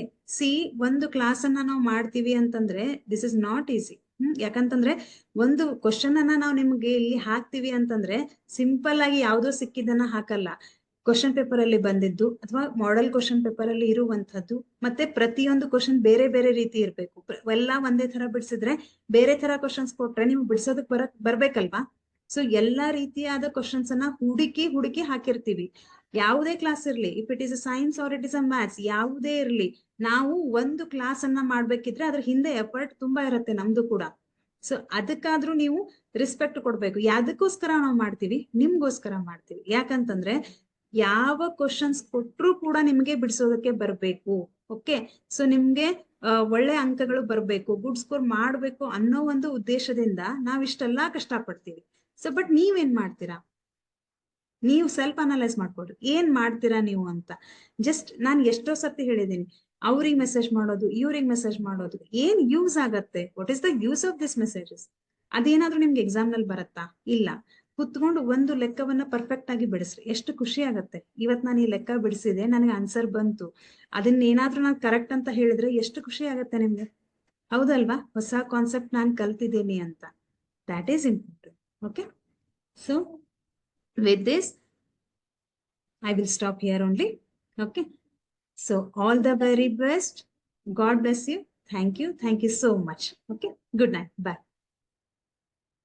A: ಒಂದು ಕ್ಲಾಸ್ ಅನ್ನ ನಾವು ಮಾಡ್ತೀವಿ ಅಂತಂದ್ರೆ ದಿಸ್ ಇಸ್ ನಾಟ್ ಈಸಿ. ಯಾಕಂತಂದ್ರೆ ಒಂದು ಕ್ವಶನ್ ಅನ್ನ ನಾವು ನಿಮ್ಗೆ ಇಲ್ಲಿ ಹಾಕ್ತಿವಿ ಅಂತಂದ್ರೆ ಸಿಂಪಲ್ ಆಗಿ ಯಾವ್ದೋ ಸಿಕ್ಕಿದ್ದನ್ನ ಹಾಕಲ್ಲ. ಕ್ವಶನ್ ಪೇಪರ್ ಅಲ್ಲಿ ಬಂದಿದ್ದು ಅಥವಾ ಮಾಡೆಲ್ ಕ್ವಶನ್ ಪೇಪರ್ ಅಲ್ಲಿ ಇರುವಂತದ್ದು, ಮತ್ತೆ ಪ್ರತಿಯೊಂದು ಕ್ವಶನ್ ಬೇರೆ ಬೇರೆ ರೀತಿ ಇರ್ಬೇಕು. ಎಲ್ಲ ಒಂದೇ ತರ ಬಿಡಿಸಿದ್ರೆ ಬೇರೆ ತರ ಕ್ವಶನ್ಸ್ ಕೊಟ್ರೆ ನೀವು ಬಿಡಿಸೋದಕ್ ಬರ್ಬೇಕಲ್ವಾ? ಸೊ ಎಲ್ಲಾ ರೀತಿಯಾದ ಕ್ವಶನ್ಸ್ ಅನ್ನ ಹುಡುಕಿ ಹಾಕಿರ್ತೀವಿ. ಯಾವುದೇ ಕ್ಲಾಸ್ ಇರ್ಲಿ, if it is a science or it is a maths, ಯಾವುದೇ ಇರ್ಲಿ, ನಾವು ಒಂದು ಕ್ಲಾಸ್ ಅನ್ನ ಮಾಡ್ಬೇಕಿದ್ರೆ ಅದ್ರ ಹಿಂದೆ ಎಫರ್ಟ್ ತುಂಬಾ ಇರುತ್ತೆ ನಮ್ದು ಕೂಡ. ಸೊ ಅದಕ್ಕಾದ್ರೂ ನೀವು ರೆಸ್ಪೆಕ್ಟ್ ಕೊಡ್ಬೇಕು. ಯಾವ್ದಕ್ಕೋಸ್ಕರ ನಾವು ಮಾಡ್ತೀವಿ? ನಿಮ್ಗೋಸ್ಕರ ಮಾಡ್ತೀವಿ. ಯಾಕಂತಂದ್ರೆ ಯಾವ ಕ್ವಶನ್ಸ್ ಕೊಟ್ರು ಕೂಡ ನಿಮ್ಗೆ ಬಿಡಿಸೋದಕ್ಕೆ ಬರ್ಬೇಕು. ಓಕೆ, ಸೊ ನಿಮ್ಗೆ ಒಳ್ಳೆ ಅಂಕಗಳು ಬರ್ಬೇಕು, ಗುಡ್ ಸ್ಕೋರ್ ಮಾಡ್ಬೇಕು ಅನ್ನೋ ಒಂದು ಉದ್ದೇಶದಿಂದ ನಾವಿಷ್ಟೆಲ್ಲಾ ಕಷ್ಟಪಡ್ತೀವಿ. ಸೊ ಬಟ್ ನೀವೇನ್ ಮಾಡ್ತೀರಾ? ನೀವು ಸೆಲ್ಫ್ ಅನಲೈಸ್ ಮಾಡ್ಕೊಡ್ರಿ, ಏನ್ ಮಾಡ್ತೀರಾ ನೀವು ಅಂತ. ಜಸ್ಟ್ ನಾನು ಎಷ್ಟೋ ಸರ್ತಿ ಹೇಳಿದೀನಿ, ಅವ್ರಿಗೆ ಮೆಸೇಜ್ ಮಾಡೋದು, ಇವ್ರಿಗೆ ಮೆಸೇಜ್ ಮಾಡೋದು ಏನ್ ಯೂಸ್ ಆಗತ್ತೆ? What is the use of this messages? ಅದೇನಾದ್ರೂ ನಿಮ್ಗೆ ಎಕ್ಸಾಮ್ ನಲ್ಲಿ ಬರತ್ತಾ? ಇಲ್ಲ. ಕುತ್ಕೊಂಡು ಒಂದು ಲೆಕ್ಕವನ್ನ ಪರ್ಫೆಕ್ಟ್ ಆಗಿ ಬಿಡಿಸ್ರಿ, ಎಷ್ಟು ಖುಷಿ ಆಗತ್ತೆ. ಇವತ್ ನಾನು ಈ ಲೆಕ್ಕ ಬಿಡಿಸಿದೆ, ನನಗೆ ಆನ್ಸರ್ ಬಂತು, ಅದನ್ನ ಏನಾದ್ರೂ ನಾನು ಕರೆಕ್ಟ್ ಅಂತ ಹೇಳಿದ್ರೆ ಎಷ್ಟು ಖುಷಿ ಆಗತ್ತೆ ನಿಮ್ಗೆ, ಹೌದಲ್ವಾ? ಹೊಸ ಕಾನ್ಸೆಪ್ಟ್ ನಾನು ಕಲ್ತಿದ್ದೀನಿ ಅಂತ. That is important. Okay, so with this I will stop here only. Okay, so all the very best. God bless you. Thank you so much. Okay, good night. Bye.